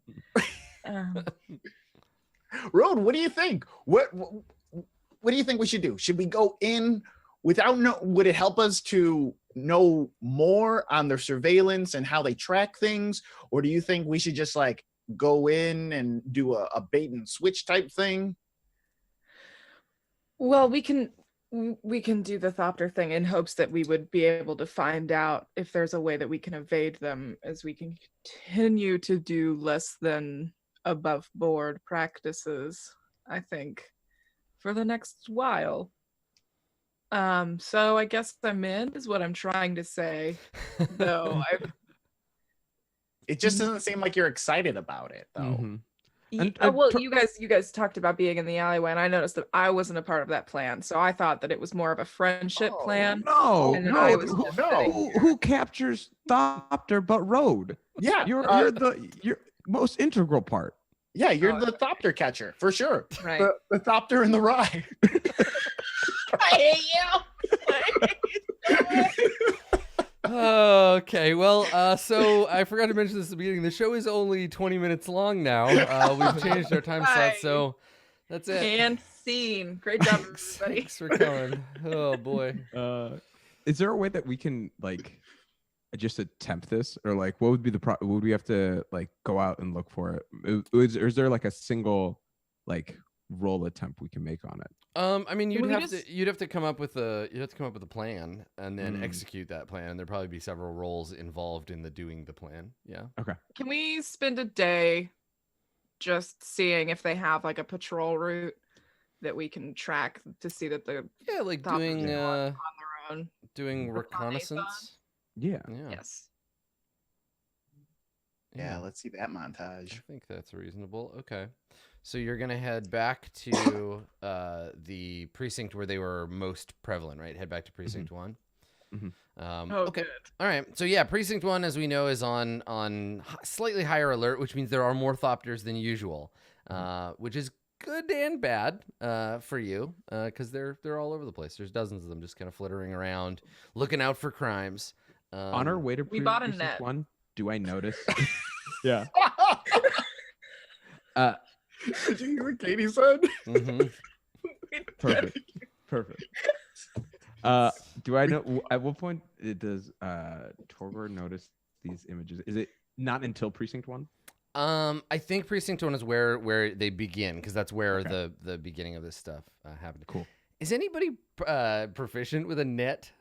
Road, what do you think? What do you think we should do? Should we go in without would it help us to know more on their surveillance and how they track things? Or do you think we should just like go in and do a bait and switch type thing? Well, we can do the Thopter thing in hopes that we would be able to find out if there's a way that we can evade them as we can continue to do less than above board practices, I think, for the next while. So I guess I'm in is what I'm trying to say. Though It just doesn't seem like you're excited about it though. Well, you guys talked about being in the alleyway, and I noticed that I wasn't a part of that plan. So I thought that it was more of a friendship plan. No, And then I was just sitting here. Who captures Thopter but Road? Yeah, You're the most integral part. Yeah, you're the Thopter catcher for sure. Right. The Thopter in the rye. I hate you. Okay, well, so I forgot to mention this at the beginning. The show is only 20 minutes long now. We've changed our time slot, so that's it. And scene. Great job, Thanks, everybody. thanks for coming. Oh boy. Is there a way that we can like just attempt this, or like what would be the would we have to like go out and look for it? Is there like a single like roll attempt we can make on it? I mean, you'd we have just- to come up with a plan and then execute that plan, and there'd probably be several roles involved in the doing the plan. Yeah. Can we spend a day just seeing if they have like a patrol route that we can track to see that the Yeah, like Thopters doing are on their own? doing reconnaissance? reconnaissance. Yeah. Yeah. Yes. Yeah, let's see that montage. I think that's reasonable. Okay. So you're going to head back to the precinct where they were most prevalent, right? Head back to precinct 1. Okay. Good. All right. So yeah, precinct 1, as we know, is on slightly higher alert, which means there are more thopters than usual, which is good and bad for you because they're all over the place. There's dozens of them just kind of flittering around, looking out for crimes. On our way to We bought a precinct net. 1, do I notice? Yeah. Did you hear what Katie said? Mhm. Perfect. Do I know at what point does Torgor notice these images? Is it not until precinct 1? I think precinct 1 is where they begin because that's where Okay. the beginning of this stuff happened. Cool. Is anybody proficient with a net?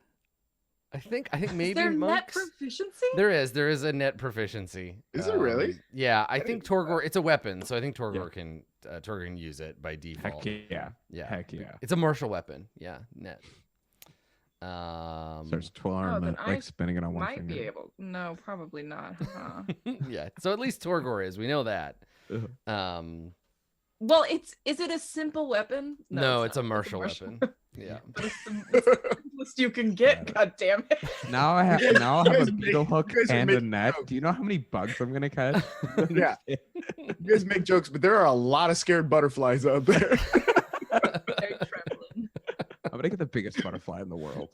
I think maybe Is there net monks. proficiency? There is a net proficiency. Is it really? Yeah, I think didn't know Torgor. It's a weapon, so I think Torgor Yeah. can use it by default. Heck yeah. Yeah, Heck yeah. it's a martial weapon. Yeah, net. Starts twirling Oh, then like I spinning it on one Might finger. be able. No, probably not. Huh? Yeah. So at least Torgor is. We know that. Ugh. Well, is it a simple weapon? No, it's a not. martial weapon. Yeah. But it's the simplest you can get. God damn it! Now I have You a guys beetle make- hook you guys are and a making net. jokes. Do you know how many bugs I'm gonna catch? Yeah. You guys make jokes, but there are a lot of scared butterflies out there. Very trembling. I'm gonna get the biggest butterfly in the world.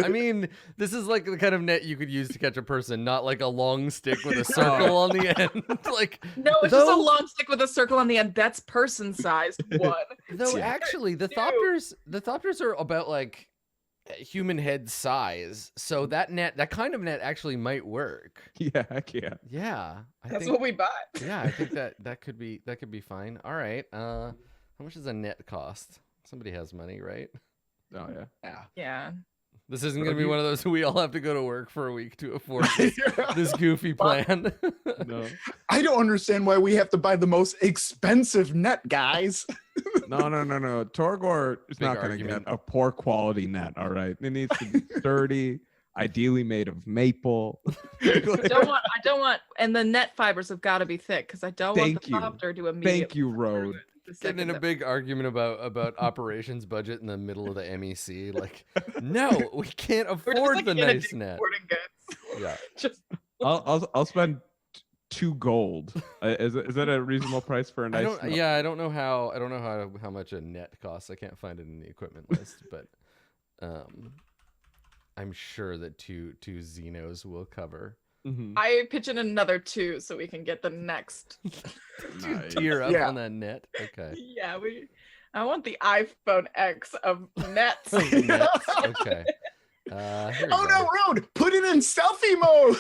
I mean, this is like the kind of net you could use to catch a person, not like a long stick with a circle on the end. Like, No, it's just a Though- long stick with a circle on the end. That's person-sized. One. though Yeah. actually, the thopters are about like human head size, so that kind of net actually might work. Yeah, heck yeah. Yeah, I That's think. what we bought. Yeah, I think that could be fine. All right. How much does a net cost? Somebody has money, right? Oh yeah. Yeah. Yeah. This isn't Bro, going to be you- one of those we all have to go to work for a week to afford this goofy plan. No. I don't understand why we have to buy the most expensive net, guys. No. Torgor is Big not gonna argument. get a poor quality net. All right. It needs to be sturdy, ideally made of maple. I don't want, and the net fibers have got to be thick because I don't want Thank the you. thopter to immediately. Thank you, Road. Getting in a big argument about operations budget in the middle of the MEC. Like, no, we can't We're just, afford like, the in a nice net. Sporting goods. Yeah. Just I'll spend 2 gold. Is that a reasonable price for a nice? I don't know how much a net costs. I can't find it in the equipment list, but I'm sure that two Xenos will cover. Mhm. I pitch in another 2 so we can get the next. Nice. Tear up Yeah. on that net. Okay. Yeah, I want the iPhone X of nets. Nets. Okay. Here we Oh go. no, Road! Put it in selfie mode.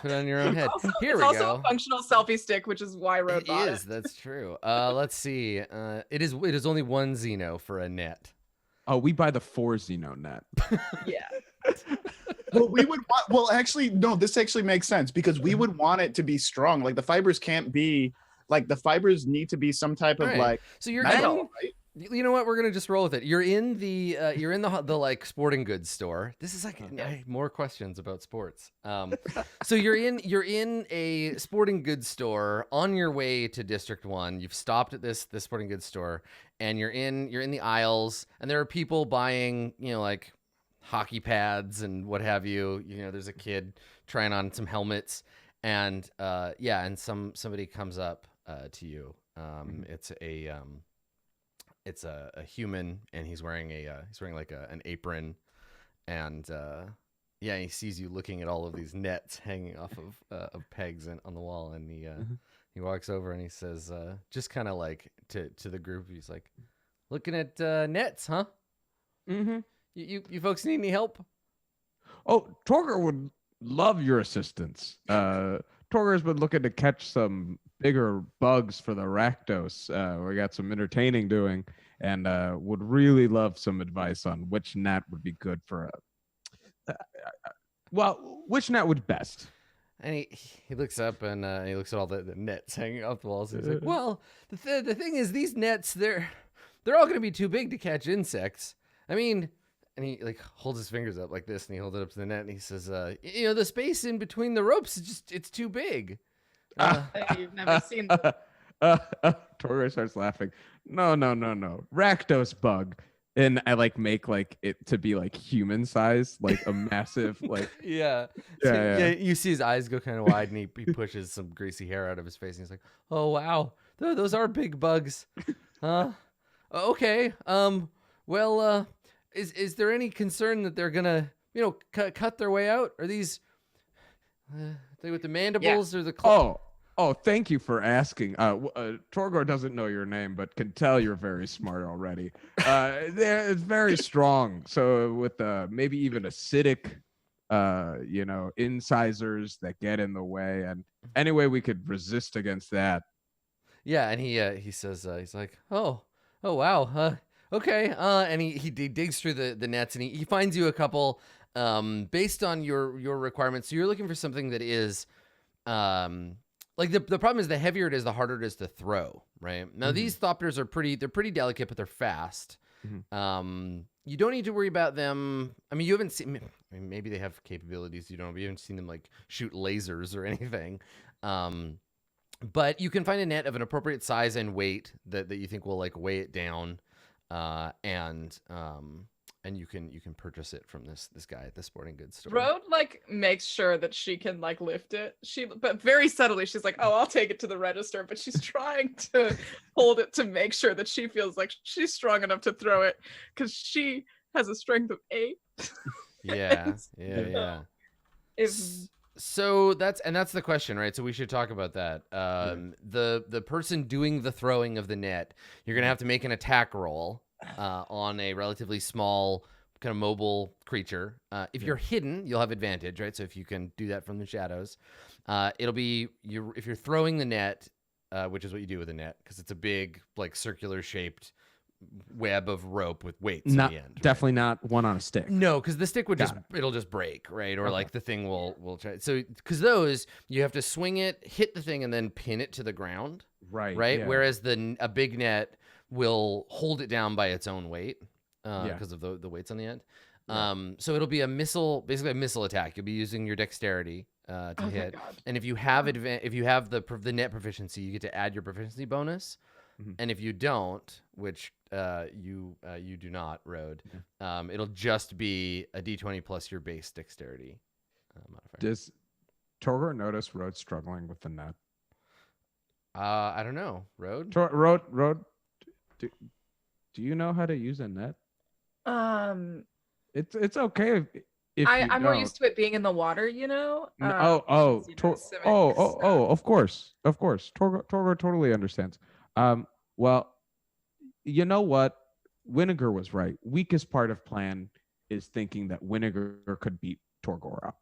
Put it on your own head. Here it's we also go. a functional selfie stick, which is why Road It bought is. it. That's true. Let's see. It is only 1 Xeno for a net. Oh, we buy the 4 Xeno net. Yeah. Well, we would want. Well, actually, no. This actually makes sense because we would want it to be strong. Like the fibers can't be. Like the fibers need to be some type of Alright. like So you're metal, in, right? you know what? We're gonna just roll with it. You're in the like sporting goods store. This is like more questions about sports. So you're in a sporting goods store on your way to District 1. You've stopped at this sporting goods store, and you're in the aisles, and there are people buying like hockey pads and what have you. There's a kid trying on some helmets, and and somebody comes up to you. It's a human, and he's wearing like an apron, and he sees you looking at all of these nets hanging off of pegs on the wall, and he walks over and he says, just kind of like to the group, he's like, looking at nets, huh? Mm-hmm. You folks need any help? Oh, Torgor would love your assistance. Torgor's been looking to catch some bigger bugs for the Rakdos. We got some entertaining doing, and would really love some advice on which net would be good for which net would best. And he looks up and he looks at all the nets hanging off the walls. And he's like, well, the thing is, these nets, they're all going to be too big to catch insects. I mean, and he like holds his fingers up like this, and he holds it up to the net, and he says, the space in between the ropes is it's too big. You've never seen Torgo starts laughing. No. Rakdos bug. And I like make like it to be like human size, like a massive like yeah. You see his eyes go kind of wide, and he pushes some greasy hair out of his face, and he's like, "Oh wow, those are big bugs." Okay. Well, is there any concern that they're gonna cut their way out? Are these they with the mandibles or the claw? Oh, thank you for asking. Torgor doesn't know your name, but can tell you're very smart already. It's very strong. So with maybe even acidic, incisors that get in the way, and any way we could resist against that. Yeah, and he says he's like, oh wow, okay. And he digs through the nets, and he finds you a couple based on your requirements. So you're looking for something that is like the problem is the heavier it is, the harder it is to throw, right? Now these Thopters are pretty delicate, but they're fast. You don't need to worry about them. I mean, you haven't seen. Maybe they have capabilities you don't know, but you haven't seen them like shoot lasers or anything. But you can find a net of an appropriate size and weight that you think will like weigh it down, and you can purchase it from this guy at the sporting goods store. Road like makes sure that she can like lift it. But very subtly she's like, "Oh, I'll take it to the register," but she's trying to hold it to make sure that she feels like she's strong enough to throw it because she has a strength of 8. Yeah. So that's the question, right? So we should talk about that. The person doing the throwing of the net, you're gonna have to make an attack roll on a relatively small kind of mobile creature. If you're hidden, you'll have advantage, right? So if you can do that from the shadows, it'll be if you're throwing the net, which is what you do with a net, because it's a big like circular shaped web of rope with weights Not, in the end. Definitely not one on a stick. No, because the stick would it'll just break, right? Or like the thing will try. So because those you have to swing it, hit the thing, and then pin it to the ground, right? Yeah. Whereas a big net will hold it down by its own weight because of the weights on the end. So it'll be basically a missile attack. You'll be using your dexterity to hit, and if you have the net proficiency, you get to add your proficiency bonus. And if you don't, which you do not, Road, it'll just be a d20 plus your base dexterity modifier. Does Torgor notice Road struggling with the net? I don't know, Road. Road. Do you know how to use a net? It's okay if I'm more used to it being in the water, of course. Torgor totally understands. Well, you know what? Winnegar was right. Weakest part of plan is thinking that Winnegar could beat Torgor up.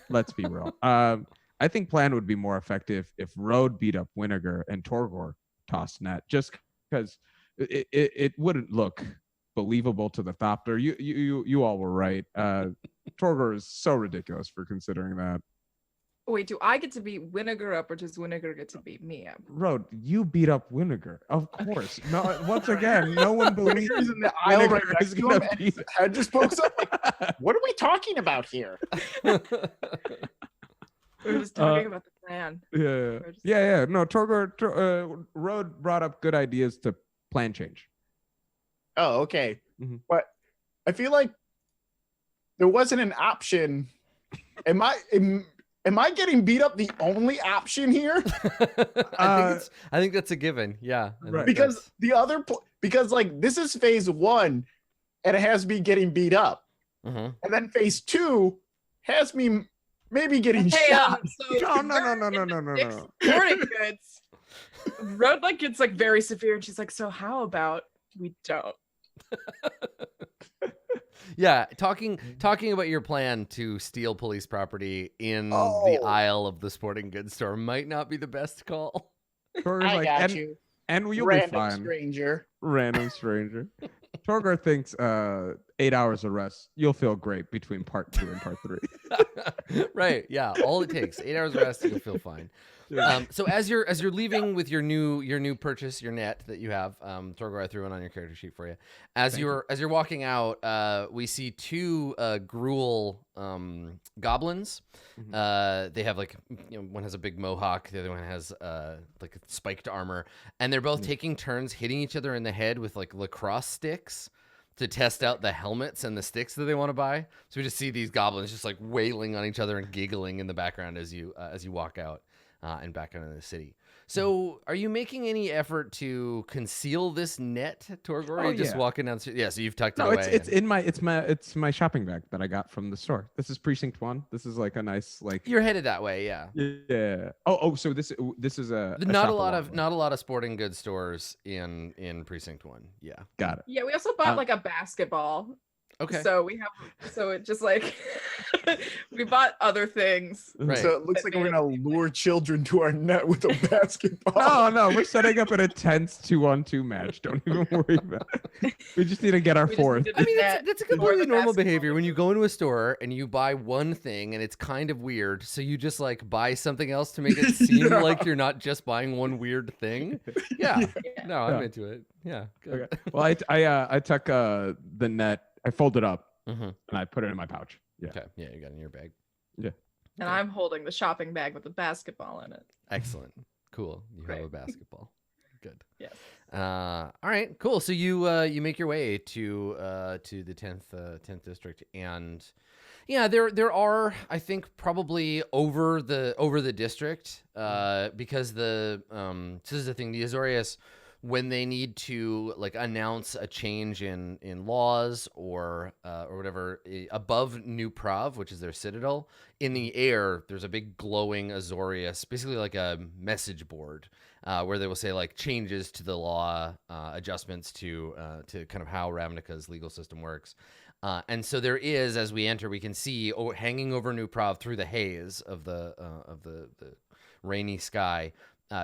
Let's be real. I think plan would be more effective if Road beat up Winnegar and Torgor tossed net, just because it wouldn't look believable to the Thopter. You all were right. Torgor is so ridiculous for considering that. Wait, do I get to beat Winnegar up, or does Winnegar get to beat me up? Road, you beat up Winnegar, of course. No, once again, no one believes in the aisle right next to him, and his head just pokes up. Like, what are we talking about here? We're just talking about the plan. Yeah. No, Torgor, Road brought up good ideas to plan change. Oh, okay. But I feel like there wasn't an option. Am I getting beat up the only option here? I think that's a given. Yeah. Right. Because because like this is phase 1 and it has me getting beat up. And then phase 2 has me maybe getting shot. No. Sporting goods. Road like gets like very severe, and she's like, "So how about we don't?" Yeah, talking about your plan to steal police property in the aisle of the sporting goods store might not be the best call. I got you. And you'll Random be fine. Random stranger. Torgor thinks 8 hours of rest. You'll feel great between part 2 and part 3. Right. Yeah. All it takes 8 hours of rest, you'll feel fine. So as you're leaving with your new purchase, your net that you have, Torgor, I threw one on your character sheet for you. As you're walking out, we see two Gruul goblins. They have like, one has a big mohawk, the other one has like spiked armor, and they're both taking turns hitting each other in the head with like lacrosse sticks to test out the helmets and the sticks that they want to buy. So we just see these goblins just like wailing on each other and giggling in the background as you walk out and back into the city. So are you making any effort to conceal this net, Torgor? Or are you just walking down the street? Yeah, so you've tucked it away. It's my shopping bag that I got from the store. This is Precinct 1. This is like a nice like. You're headed that way, yeah. Yeah. Oh, so this is a not a lot of sporting goods stores in Precinct 1. Yeah. Got it. Yeah, we also bought like a basketball. Okay. So it just like we bought other things. Right. So it looks like we're gonna lure children to our net with a basketball. No, we're setting up an intense 2-on-2 match. Don't even worry about it. We just need to get our fourth. I mean, that's a completely normal behavior when you go into a store and you buy one thing and it's kind of weird. So you just like buy something else to make it seem like you're not just buying one weird thing. Yeah. No, I'm into it. Yeah. Good. Okay. Well, I took the net. I fold it up and I put it in my pouch. Yeah. Okay. Yeah, you got it in your bag. Yeah. And I'm holding the shopping bag with the basketball in it. Excellent. Cool. You have a basketball. Good. Yes. All right. Cool. So you make your way to the 10th district, and yeah, there are, I think, probably over the district because so this is the thing, the Azorius, when they need to like announce a change in laws or whatever above New Prav, which is their citadel, in the air there's a big glowing Azorius, basically like a message board where they will say like changes to the law, adjustments to kind of how Ravnica's legal system works. And so there is, as we enter, we can see hanging over New Prav through the haze of the rainy sky.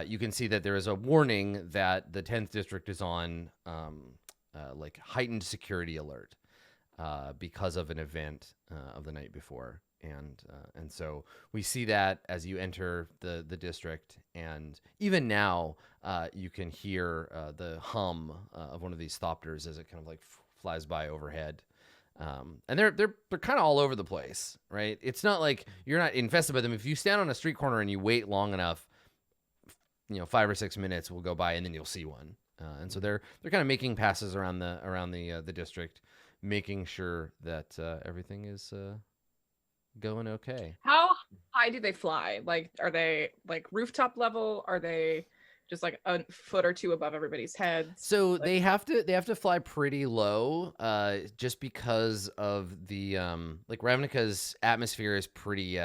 You can see that there is a warning that the 10th district is on like heightened security alert because of an event of the night before, and so we see that as you enter the district, and even now you can hear the hum of one of these thopters as it kind of like flies by overhead. And they're kind of all over the place, right? It's not like you're not infested by them. If you stand on a street corner and you wait long enough, 5 or 6 minutes will go by and then you'll see one. And so they're kind of making passes around the district, making sure that everything is going okay. How high do they fly? Like, are they like rooftop level? Are they just like a foot or two above everybody's heads? So they have to fly pretty low, just because of the like Ravnica's atmosphere is pretty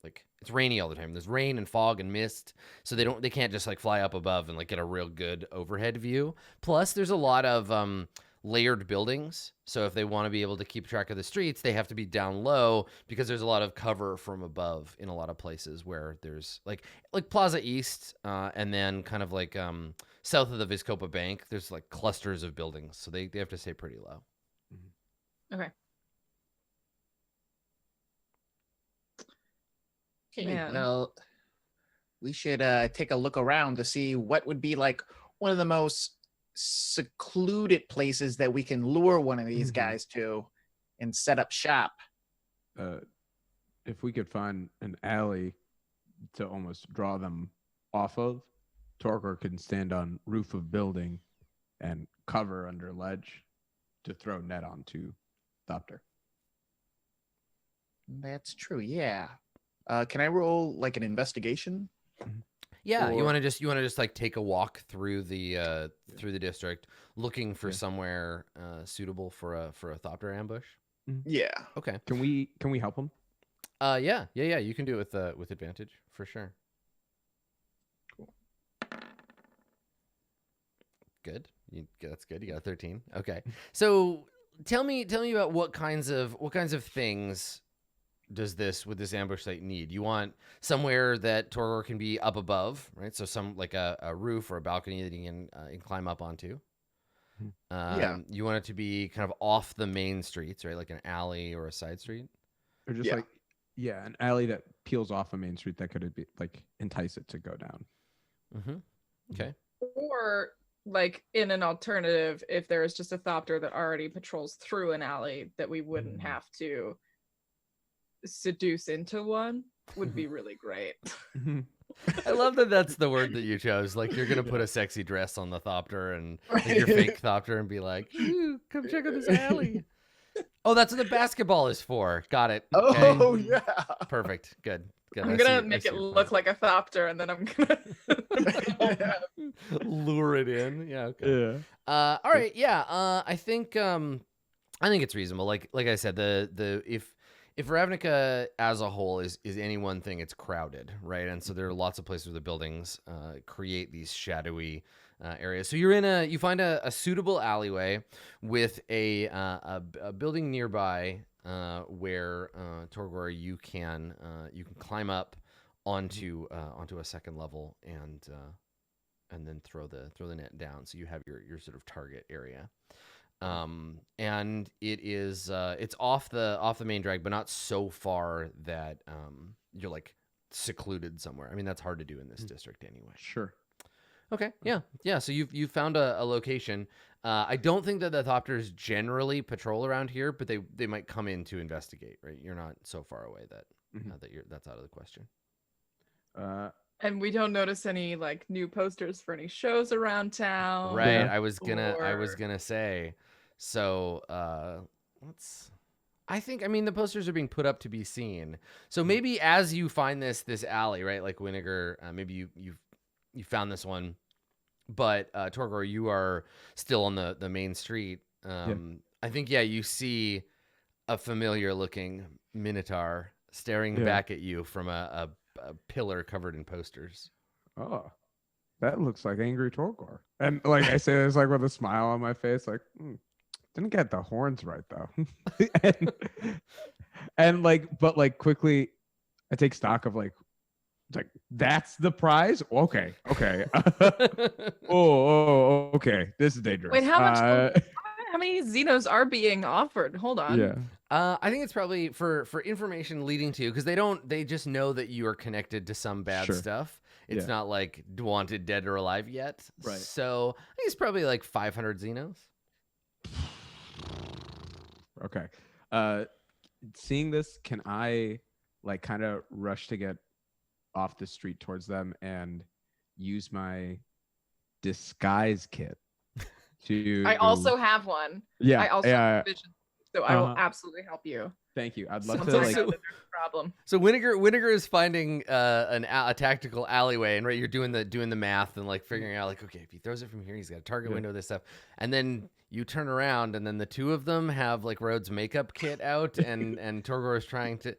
like it's rainy all the time. There's rain and fog and mist, so they can't just like fly up above and like get a real good overhead view. Plus, there's a lot of layered buildings, so if they want to be able to keep track of the streets, they have to be down low because there's a lot of cover from above in a lot of places where there's like Plaza East, and then kind of like south of the Vizcopa Bank, there's like clusters of buildings, so they have to stay pretty low. Okay. Okay, Man. well, we should take a look around to see what would be like one of the most secluded places that we can lure one of these guys to and set up shop. If we could find an alley to almost draw them off of, Torgor can stand on roof of building and cover under ledge to throw net onto Thopter. That's true, yeah. Can I roll like an investigation? Yeah, Or- you want to just like take a walk through the district, looking for somewhere suitable for a Thopter ambush. Yeah. Okay. Can we help them? Yeah. You can do it with advantage for sure. Cool. Good. That's good. You got a 13. Okay. So tell me about what kinds of things does this ambush site need? You want somewhere that Torgor can be up above, right? So some like a roof or a balcony that he can climb up onto. Yeah. You want it to be kind of off the main streets, right? Like an alley or a side street. Or just an alley that peels off a main street that could be like entice it to go down. Okay. Or like in an alternative, if there is just a Thopter that already patrols through an alley that we wouldn't have to seduce into one, would be really great. I love that that's the word that you chose. Like you're gonna put a sexy dress on the Thopter and like, your fake Thopter and be like, "Ooh, come check out this alley." Oh, that's what the basketball is for. Got it. Okay. Oh yeah. Perfect. Good. I'm gonna make it look like a Thopter, and then I'm gonna lure it in. Yeah. Okay. Yeah. All right. Yeah. I think it's reasonable. Like I said, if Ravnica as a whole is any one thing, it's crowded, right? And so there are lots of places where the buildings create these shadowy areas. So you find a suitable alleyway with a building nearby where Torgor you can climb up onto a second level and then throw the net down. So you have your sort of target area. And it is it's off the main drag, but not so far that you're like secluded somewhere. I mean, that's hard to do in this district anyway. Sure. Okay. Yeah. So you've found a location. I don't think that the Thopters generally patrol around here, but they might come in to investigate. Right. You're not so far away that that's out of the question. And we don't notice any like new posters for any shows around town. Right. Yeah. I was gonna say. So I mean the posters are being put up to be seen. So maybe as you find this alley, right? Like Winnegar, maybe you found this one, but Torgor, you are still on the main street. I think you see a familiar looking Minotaur staring back at you from a pillar covered in posters. Oh, that looks like angry Torgor. And like I say this like with a smile on my face, like didn't get the horns right though. and like, but like quickly, I take stock of like that's the prize. Okay. Okay. This is dangerous. Wait, how many Xenos are being offered? Hold on. Yeah. I think it's probably for information leading to, because they just know that you are connected to some bad stuff. It's not like wanted dead or alive yet. Right. So I think it's probably like 500 Xenos. Okay. Seeing this, can I like kind of rush to get off the street towards them and use my disguise kit to I also have one. Yeah. I also have vision, so I will absolutely help you. Thank you. I'd love Sounds to like like there's a problem. So Winnegar is finding a tactical alleyway, and right, you're doing the math and like figuring out like, okay, if he throws it from here, he's got a target window, this stuff, and then you turn around, and then the two of them have like Rhodes' makeup kit out, and Torgor is trying to,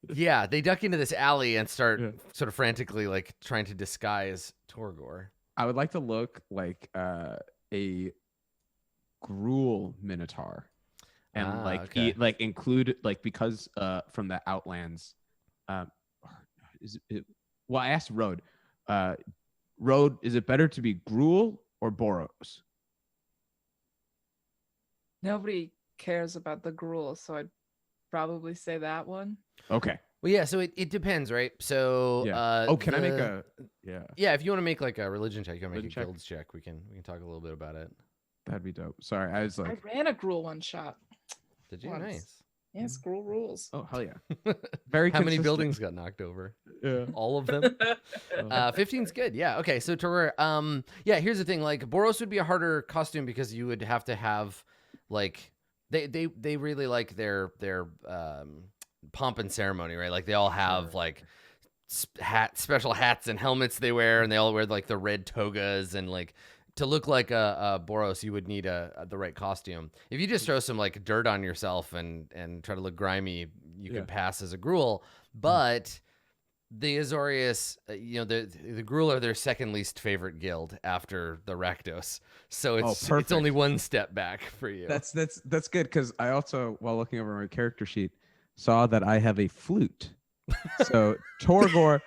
they duck into this alley and start sort of frantically like trying to disguise Torgor. I would like to look like a Gruul Minotaur. And include like, because from the Outlands, I asked Road, is it better to be Gruul or Boros? Nobody cares about the Gruul, so I'd probably say that one. Okay. Well, yeah, so it depends, right? So can I make a if you want to make like a religion check, you want to make a check? guilds check, we can talk a little bit about it. That'd be dope. Sorry, I was like, I ran a Gruul one shot. Did you? Once. Nice. Yes, Gruul rules. oh hell yeah. Very How many consistent. buildings got knocked over? Yeah. All of them. 15's good. Yeah. Okay. So Torgor, here's the thing. Like Boros would be a harder costume because you would have to have like they really like their pomp and ceremony, right? Like they all have like special hats and helmets they wear, and they all wear like the red togas, and like to look like a Boros, you would need the right costume. If you just throw some like dirt on yourself and try to look grimy, you could pass as a Gruul. But the Azorius, the Gruul are their second least favorite guild after the Rakdos, so it's only one step back for you. That's good, because I also, while looking over my character sheet, saw that I have a flute. So Torgor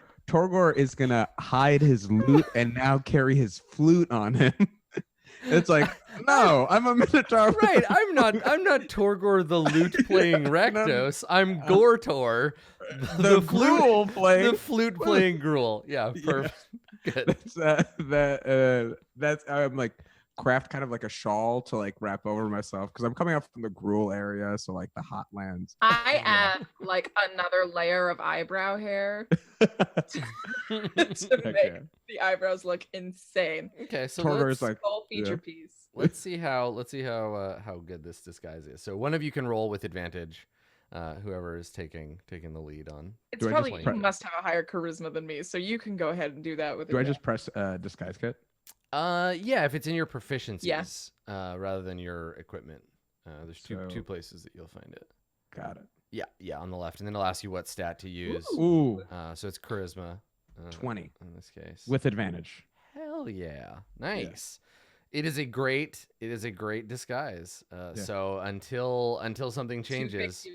is gonna hide his loot and now carry his flute on him. It's like, no, I'm a Minotaur. Right, I'm not Torgor the lute playing Rakdos. I'm Gortor the Gruul playing. The flute playing Gruul. Yeah, perfect. Good. That's I'm like craft kind of like a shawl to like wrap over myself because I'm coming up from the Gruul area, so like the hot lands. I add like another layer of eyebrow hair to make the eyebrows look insane. Okay, so Torgor's like Full feature piece. let's see how good this disguise is. So one of you can roll with advantage. Whoever is taking the lead on. It's Do I probably just you press- must have a higher charisma than me, so you can go ahead and do that with. Do I just press disguise kit? Yeah, if it's in your proficiencies, rather than your equipment. There's two places that you'll find it. Got it. Yeah, on the left, and then it'll ask you what stat to use. Ooh, So it's charisma. 20 in this case. with advantage. Hell yeah, nice. It is a great disguise. So until something changes,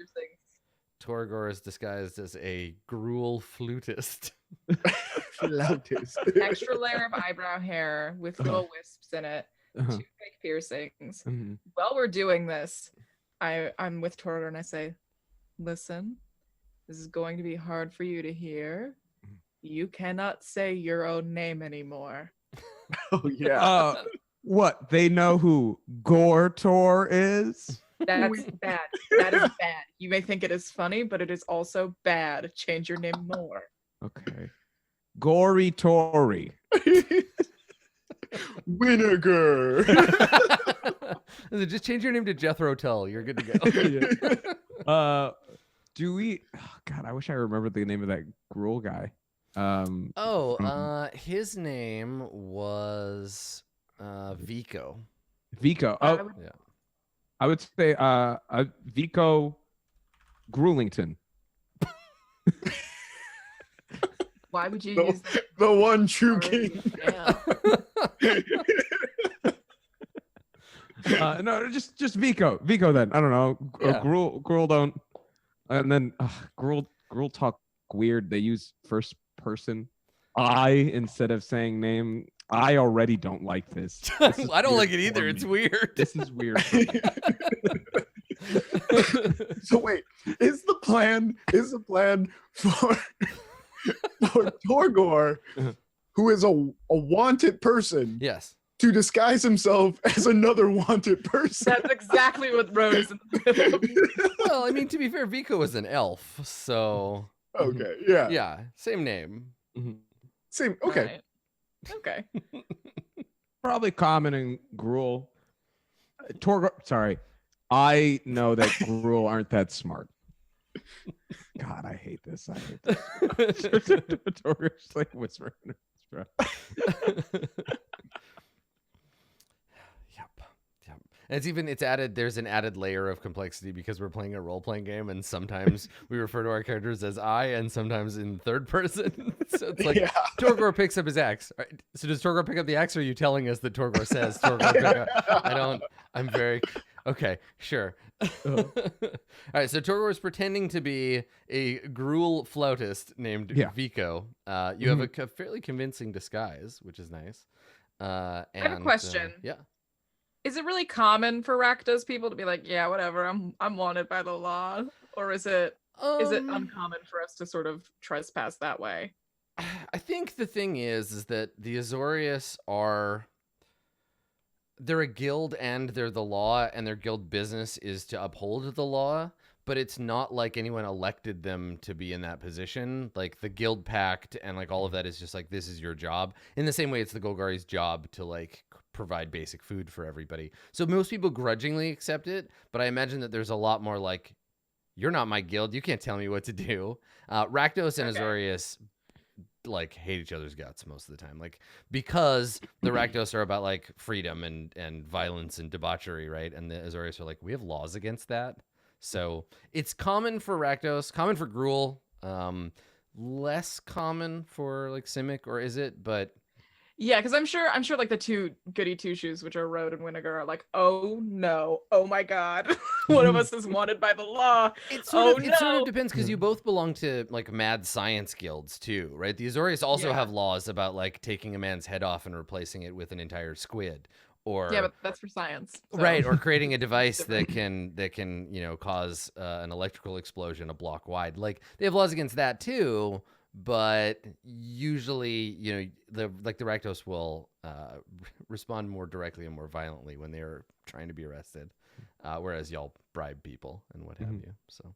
Torgor is disguised as a Gruul flutist. Flautist. Extra layer of eyebrow hair with little wisps in it. 2 fake piercings. Mhm. While we're doing this, I'm with Torgor and I say, listen, this is going to be hard for you to hear. You cannot say your own name anymore. Oh yeah. What? They know who Gortor is? That's bad. That is bad. You may think it is funny, but it is also bad. Change your name more. Okay. Gory Tory. Vinegar. Just change your name to Jethro Tull. You're good to go. Do we? Oh, God, I wish I remembered the name of that Gruul guy. His name was Vico. Vico. I Oh, would- Yeah. I would say Vico Gruelington. Why would you No. use that? The one true word? king. Yeah. No, just Vico. Vico then. I don't know. Yeah. Gruul don't. And then Gruul talk weird. They use first person I instead of saying name. I already don't like this. This is I don't weird like it either. for It's me. weird. This is weird. For me. So wait, is the plan for Torgor, who is a wanted person, Yes. to disguise himself as another wanted person? That's exactly what Rose in the middle of. Well, I mean, to be fair, Vico is an elf, so Okay, yeah. yeah, same name. Same. Okay. Right. Okay. Probably common in Gruul. Torgor. Sorry, I know that Gruul aren't that smart. God, I hate this. I hate this. Torgor's like whispering. in his breath. Yep. And it's added. There's an added layer of complexity because we're playing a role-playing game, and sometimes we refer to our characters as I, and sometimes in third person. So it's like Yeah. Torgor picks up his axe. All right, so does Torgor pick up the axe, or are you telling us that Torgor says Torgor pick up? I don't. I'm very okay. Sure. All right. So Torgor is pretending to be a Gruul flautist named Vico. You have a fairly convincing disguise, which is nice. I have a question. Yeah. Is it really common for Rakdos people to be like, yeah, whatever, I'm wanted by the law? Or is it uncommon for us to sort of trespass that way? I think the thing is that the Azorius they're a guild and they're the law, and their guild business is to uphold the law, but it's not like anyone elected them to be in that position. Like the Guildpact and like all of that is just like, this is your job. In the same way it's the Golgari's job to like provide basic food for everybody. So most people grudgingly accept it, but I imagine that there's a lot more like, you're not my guild, you can't tell me what to do. Rakdos and Azorius like hate each other's guts most of the time, like because the Rakdos are about like freedom and violence and debauchery, right? And the Azorius are like, we have laws against that. So it's common for Rakdos, common for Gruul, less common for like Simic, or is it? But Yeah, because I'm sure like the two goody two shoes, which are Road and Winnegar, are like, oh no, oh my god, one of us is wanted by the law. it sort of depends, because you both belong to like mad science guilds too, right? The Azorius also have laws about like taking a man's head off and replacing it with an entire squid, or Yeah, but that's for science. So. right, or creating a device that can cause an electrical explosion a block wide. Like they have laws against that too, but usually the Rakdos will respond more directly and more violently when they're trying to be arrested, whereas y'all bribe people and what have you. So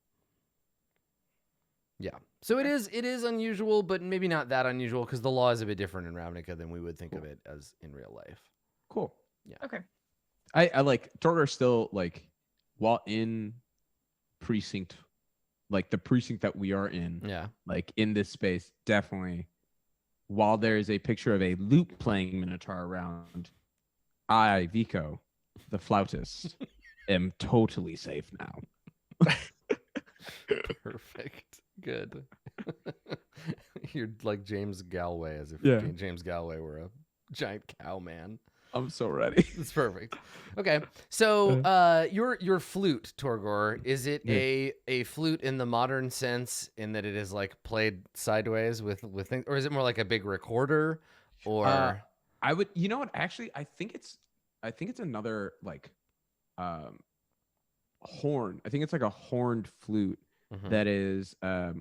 yeah, so it is unusual, but maybe not that unusual because the law is a bit different in Ravnica than we would think of it as in real life. Cool. Yeah. Okay. I like Torgar still, like, while in precinct, like the precinct that we are in, Yeah. like in this space, definitely, while there is a picture of a lute playing Minotaur around, I, Vico, the flautist, am totally safe now. Perfect. Good. You're like James Galway, as if Yeah. James Galway were a giant cow man. I'm so ready. It's perfect. Okay, so your flute, Torgor, is it a flute in the modern sense, in that it is like played sideways with things, or is it more like a big recorder? Or I would, you know what? Actually, I think it's another like horn. I think it's like a horned flute that is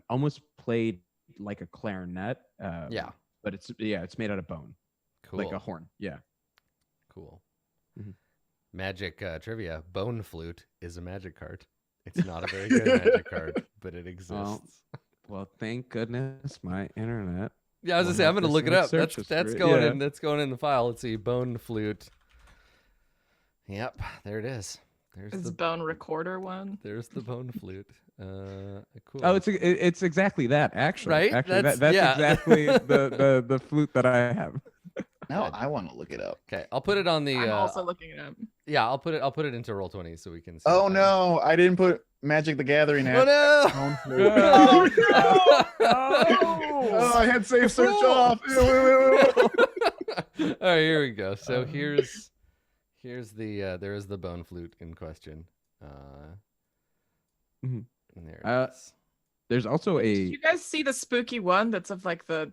almost played like a clarinet. Yeah, but it's made out of bone, cool, like a horn. Yeah. Cool. Magic trivia: bone flute is a magic card. It's not a very good magic card, but it exists. Well, thank goodness my internet. Yeah, I was gonna say I'm gonna look it up. That's going in. That's going in the file. Let's see, bone flute. Yep, there it is. There's the bone recorder one. There's the bone flute. Cool. Oh, it's exactly that, actually. Right? Actually, that's exactly the flute that I have. Now I want to look it up. Okay, I'll put it on the. I'm also looking it up. Yeah, I'll put it into Roll20 so we can see. Oh no, I didn't put Magic the Gathering app. Oh no! Oh, no! Oh, I had save search off. All right, here we go. So here's the there is the bone flute in question. And there it is. There's also a. Did you guys see the spooky one that's of like the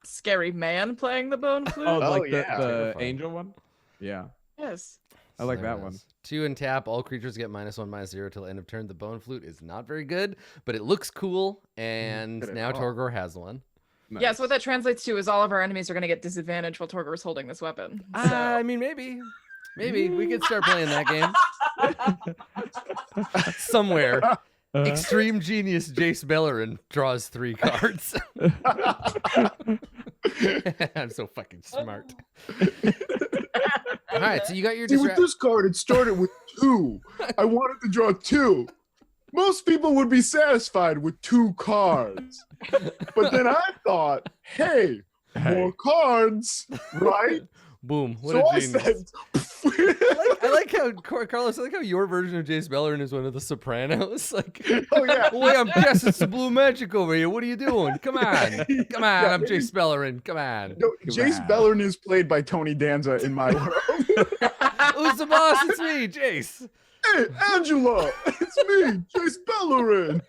scary man playing the bone flute? Oh, like yeah. the angel one? Yeah. Yes. I like So that there it one. is. 2 and tap. All creatures get -1/-0 till end of turn. The bone flute is not very good, but it looks cool, and Good now call. Torgor has one. Nice. Yeah, so what that translates to is all of our enemies are going to get disadvantage while Torgor is holding this weapon. So. I mean, maybe we could start playing that game somewhere. Extreme genius Jace Beleren draws 3 cards. I'm so fucking smart. All right, so you got your See, with this card, it started with 2. I wanted to draw 2. Most people would be satisfied with 2 cards. But then I thought, hey, more cards, right? Boom. What So a I genius. said, I like how, Carlos, I like how your version of Jace Beleren is one of the Sopranos. Like, oh yeah. wait, I'm casting some blue magic over here. What are you doing? Come on. Come on, I'm Jace Beleren. Come on. No, Jace Beleren is played by Tony Danza in my world. Who's the boss? It's me, Jace. Hey, Angela, it's me, Jace Beleren.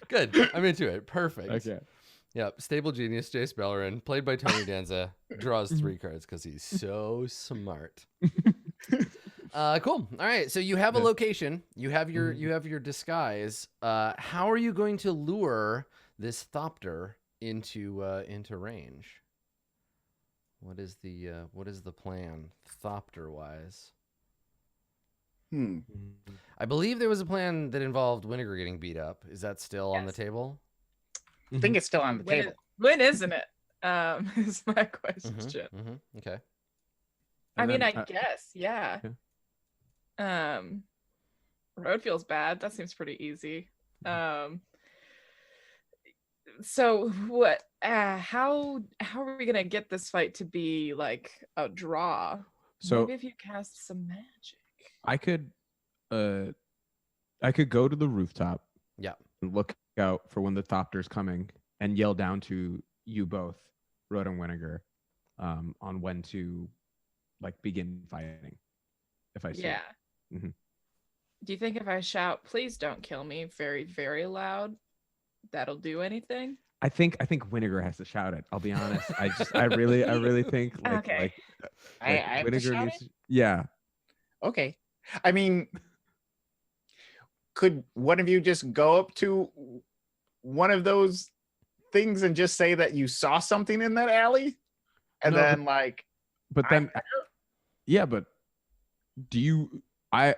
Good. I'm into it. Perfect. Okay. Yep. Stable genius, Jace Beleren, played by Tony Danza, draws 3 cards because he's so smart. Cool. All right. So you have a location. You have your disguise. How are you going to lure this Thopter into range? What is the plan, Thopter wise? I believe there was a plan that involved Winnegar getting beat up. Is that still on the table? I think it's still on the table. When isn't it? Is my question. Okay. I mean, I guess, yeah. Road feels bad. That seems pretty easy. So what? How are we gonna get this fight to be like a draw? So maybe if you cast some magic. I could go to the rooftop. Yeah. And look out for when the Thopter's coming and yell down to you both, Rod and Winnegar, on when to like begin fighting. If I see. Yeah. Mm-hmm. Do you think if I shout, "Please don't kill me," very, very loud, that'll do anything? I think Winnegar has to shout it. I'll be honest. I really think Okay. I have to Winnegar shout needs it? yeah. Okay. I mean, could one of you just go up to one of those things and just say that you saw something in that alley? And No, then like But then yeah, but do you I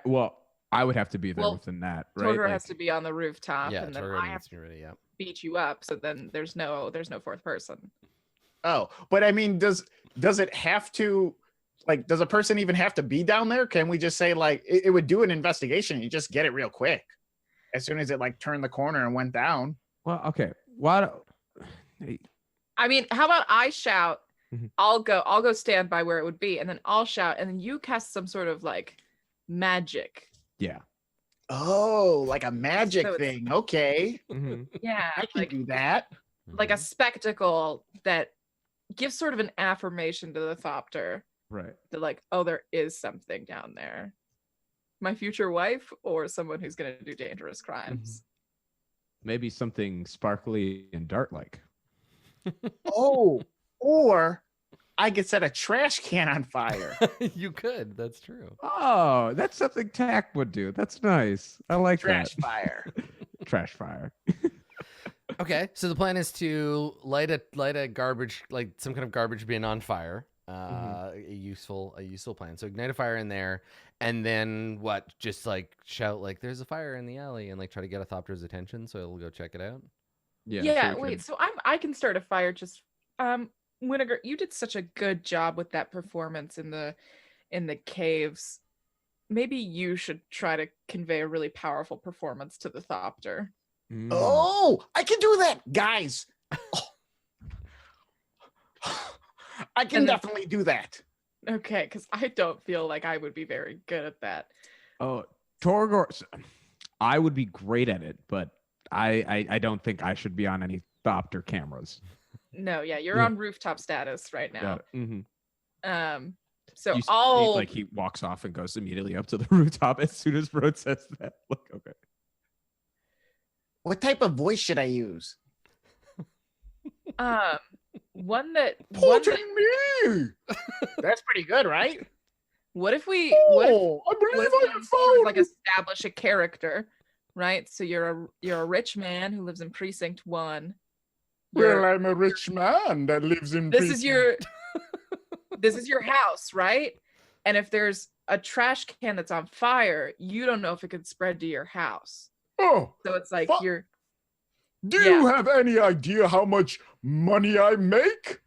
would have to be there Well, within that, right? Torgor Like, has to be on the rooftop, Yeah, and then Torgo I have needs to to be ready. Yeah. beat you up. So then there's no fourth person. oh, but I mean, does it have to like does a person even have to be down there? Can we just say like it would do an investigation? You just get it real quick as soon as it like turned the corner and went down. well, okay. Why hey, I mean, how about I shout? Mhm. I'll go stand by where it would be, and then I'll shout, and then you cast some sort of like magic. yeah. Oh, like a magic So it's- thing. Okay, Mhm. Yeah, I can like do that. like a spectacle that gives sort of an affirmation to the Thopter Right. that like, oh, there is something down there. My future wife or someone who's gonna do dangerous crimes. Maybe something sparkly and dart like. Oh, or I could set a trash can on fire. You could. That's true. Oh, that's something Tack would do. That's nice. I like Trash that. fire. Trash fire. Okay, so the plan is to light a garbage, like some kind of garbage bin on fire. A useful plan. So ignite a fire in there, and then what? Just like shout like there's a fire in the alley, and like try to get a Thopter's attention, so it'll go check it out. Yeah, we wait, could- so I can start a fire. Just Winnegar, you did such a good job with that performance in the caves. Maybe you should try to convey a really powerful performance to the Thopter. Mm. Oh, I can do that, guys. Oh. I can And then- definitely do that. Okay, because I don't feel like I would be very good at that. Oh, Torgor. I would be great at it, but I don't think I should be on any Thopter cameras. No, yeah, you're Yeah. on rooftop status right now. So You see, I'll like he walks off and goes immediately up to the rooftop as soon as Brode says that. Look, okay. What type of voice should I use? one that Poaching me. That's pretty good, right? what if we Oh, I what believe if I we have sort of, found. like establish a character, right? So you're a rich man who lives in precinct 1. Well, I'm a rich man that lives in. This is your house, right? And if there's a trash can that's on fire, you don't know if it could spread to your house. Oh, So it's like Fuck. you're do you have any idea how much money I make?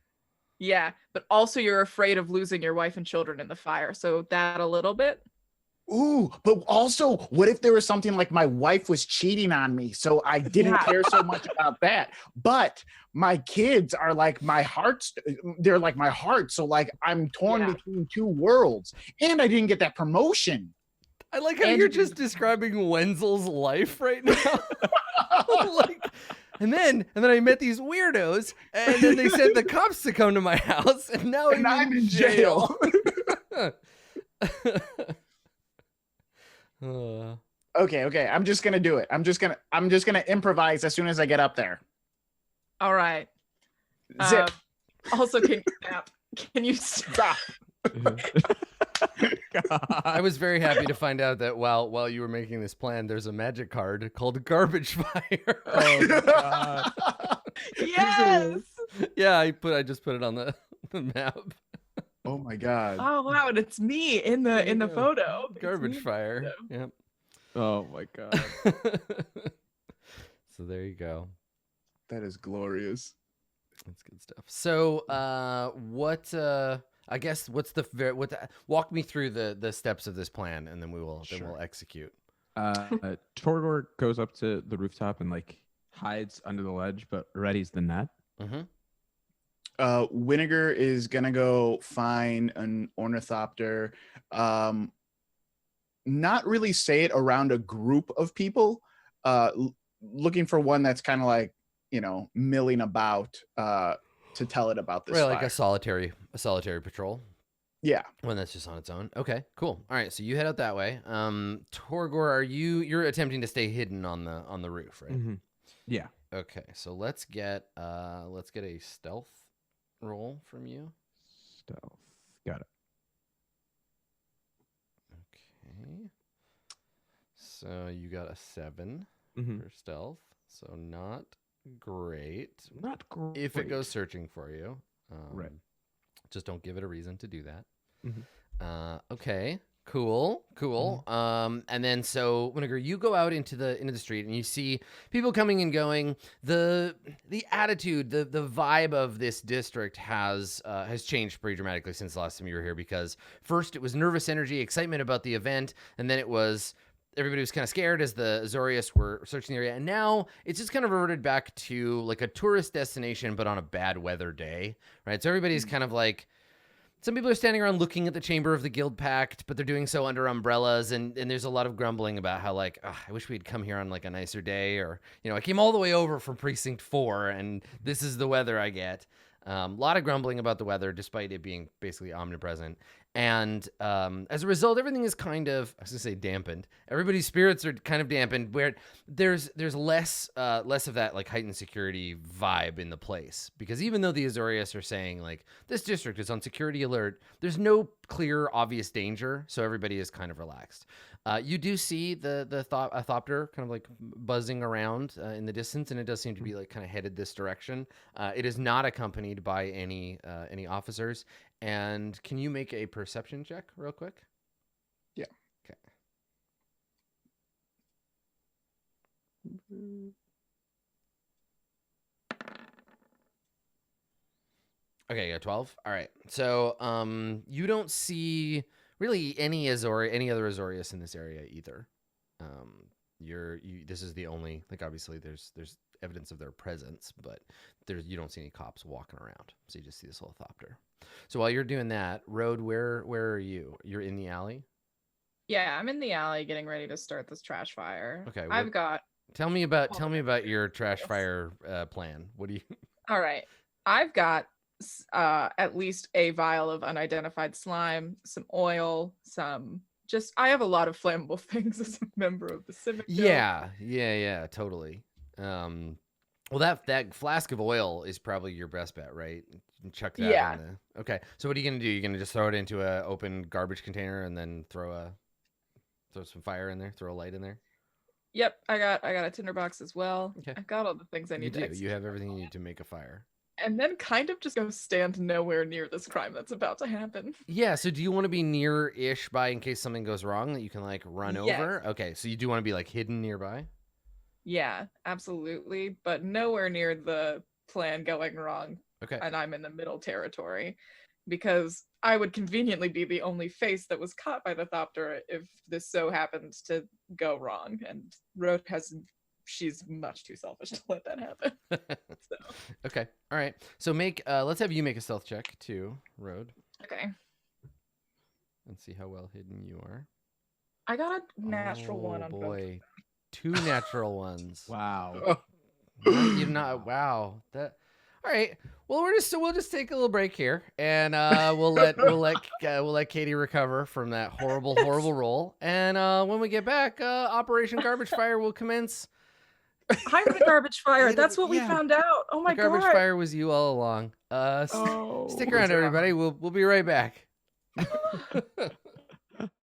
yeah, but also you're afraid of losing your wife and children in the fire. So that a little bit. Ooh, but also, what if there was something like my wife was cheating on me, so I didn't Yeah. care so much about that. But my kids are like my hearts; they're like my heart. So like I'm torn Yeah. between two worlds, and I didn't get that promotion. I like how And you're you- just describing Wenzel's life right now. Like, and then I met these weirdos, and then they sent the cops to come to my house, and now And I'm in jail. Okay, I'm just gonna do it. I'm just gonna improvise as soon as I get up there. All right. Zip. Also, can you stop? I was very happy to find out that while you were making this plan, there's a magic card called Garbage Fire. Oh, God. Yes. Yeah, I just put it on the map. Oh my god. Oh wow, and it's me in the photo. It's Garbage me in the Fire. photo. Yep. Oh my God. So there you go. That is glorious. That's good stuff. So, I guess walk me through the steps of this plan, and then we'll execute. Torgor goes up to the rooftop and like hides under the ledge, but readies the net. Mm-hmm. Winnegar is gonna go find an ornithopter. Not really say it around a group of people. Looking for one that's kind of like, milling about to tell it about this. Right, like fire. a solitary patrol. Yeah. One that's just on its own. Okay, cool. All right, so you head out that way. Torgor, you're attempting to stay hidden on the roof, right? Mm-hmm. Yeah. Okay, so let's get a stealth roll from you. Stealth. Got it. Okay. So you got a 7 Mm-hmm. for stealth. So not great. Not great. If it goes searching for you. Right. Just don't give it a reason to do that. Mhm. Okay. Cool. And then so Winnegar, you go out into the street and you see people coming and going. The attitude, the vibe of this district has changed pretty dramatically since the last time you were here, because first it was nervous energy, excitement about the event, and then it was everybody was kind of scared as the Azorius were searching the area, and now it's just kind of reverted back to like a tourist destination but on a bad weather day, right? So everybody's kind of like, some people are standing around looking at the chamber of the Guildpact, but they're doing so under umbrellas, and there's a lot of grumbling about how, like, I wish we'd come here on, like, a nicer day, or, I came all the way over from Precinct 4, and this is the weather I get. A lot of grumbling about the weather, despite it being basically omnipresent. And as a result, everything is kind of, I was going to say dampened. Everybody's spirits are kind of dampened, where there's less of that like heightened security vibe in the place. Because even though the Azorius are saying like this district is on security alert, there's no clear obvious danger, so everybody is kind of relaxed. You do see a thopter kind of like buzzing around in the distance, and it does seem to be like kind of headed this direction. It is not accompanied by any officers. And can you make a perception check real quick? Yeah. Okay. Okay, yeah, 12. All right. So, you don't see really any other Azorius in this area either. This is the only, like, obviously there's evidence of their presence, but you don't see any cops walking around. So you just see this little thopter. So while you're doing that, Road, where are you? You're in the alley? Yeah, I'm in the alley getting ready to start this trash fire. Okay. Tell me about your trash fire plan. What do you All right. I've got at least a vial of unidentified slime, some oil, I have a lot of flammable things as a member of the Civic Guild. Yeah, totally. Well, that flask of oil is probably your best bet, right? Chuck that in the... Okay, so what are you gonna do? You're gonna just throw it into an open garbage container and then throw some fire in there, throw a light in there? Yep, I got a tinderbox as well. Okay. I've got all the things I need to execute. You have everything you need to make a fire. And then kind of just go stand nowhere near this crime that's about to happen. Yeah, so do you want to be near-ish by in case something goes wrong that you can like run over? Okay, so you do want to be like hidden nearby? Yeah, absolutely, but nowhere near the plan going wrong. Okay. And I'm in the middle territory, because I would conveniently be the only face that was caught by the thopter if this so happened to go wrong. And Road she's much too selfish to let that happen. So. Okay. All right. So let's have you make a stealth check too, Road. Okay. And see how well hidden you are. I got a natural one on boy. 2 natural ones. Wow. You're not. Wow. That. All right. Well, we'll just take a little break here, and we'll let Katie recover from that horrible roll. And when we get back, Operation Garbage Fire will commence. I'm the garbage fire. That's what we found out. Oh my god. Garbage fire was you all along. Stick around, everybody. We'll be right back.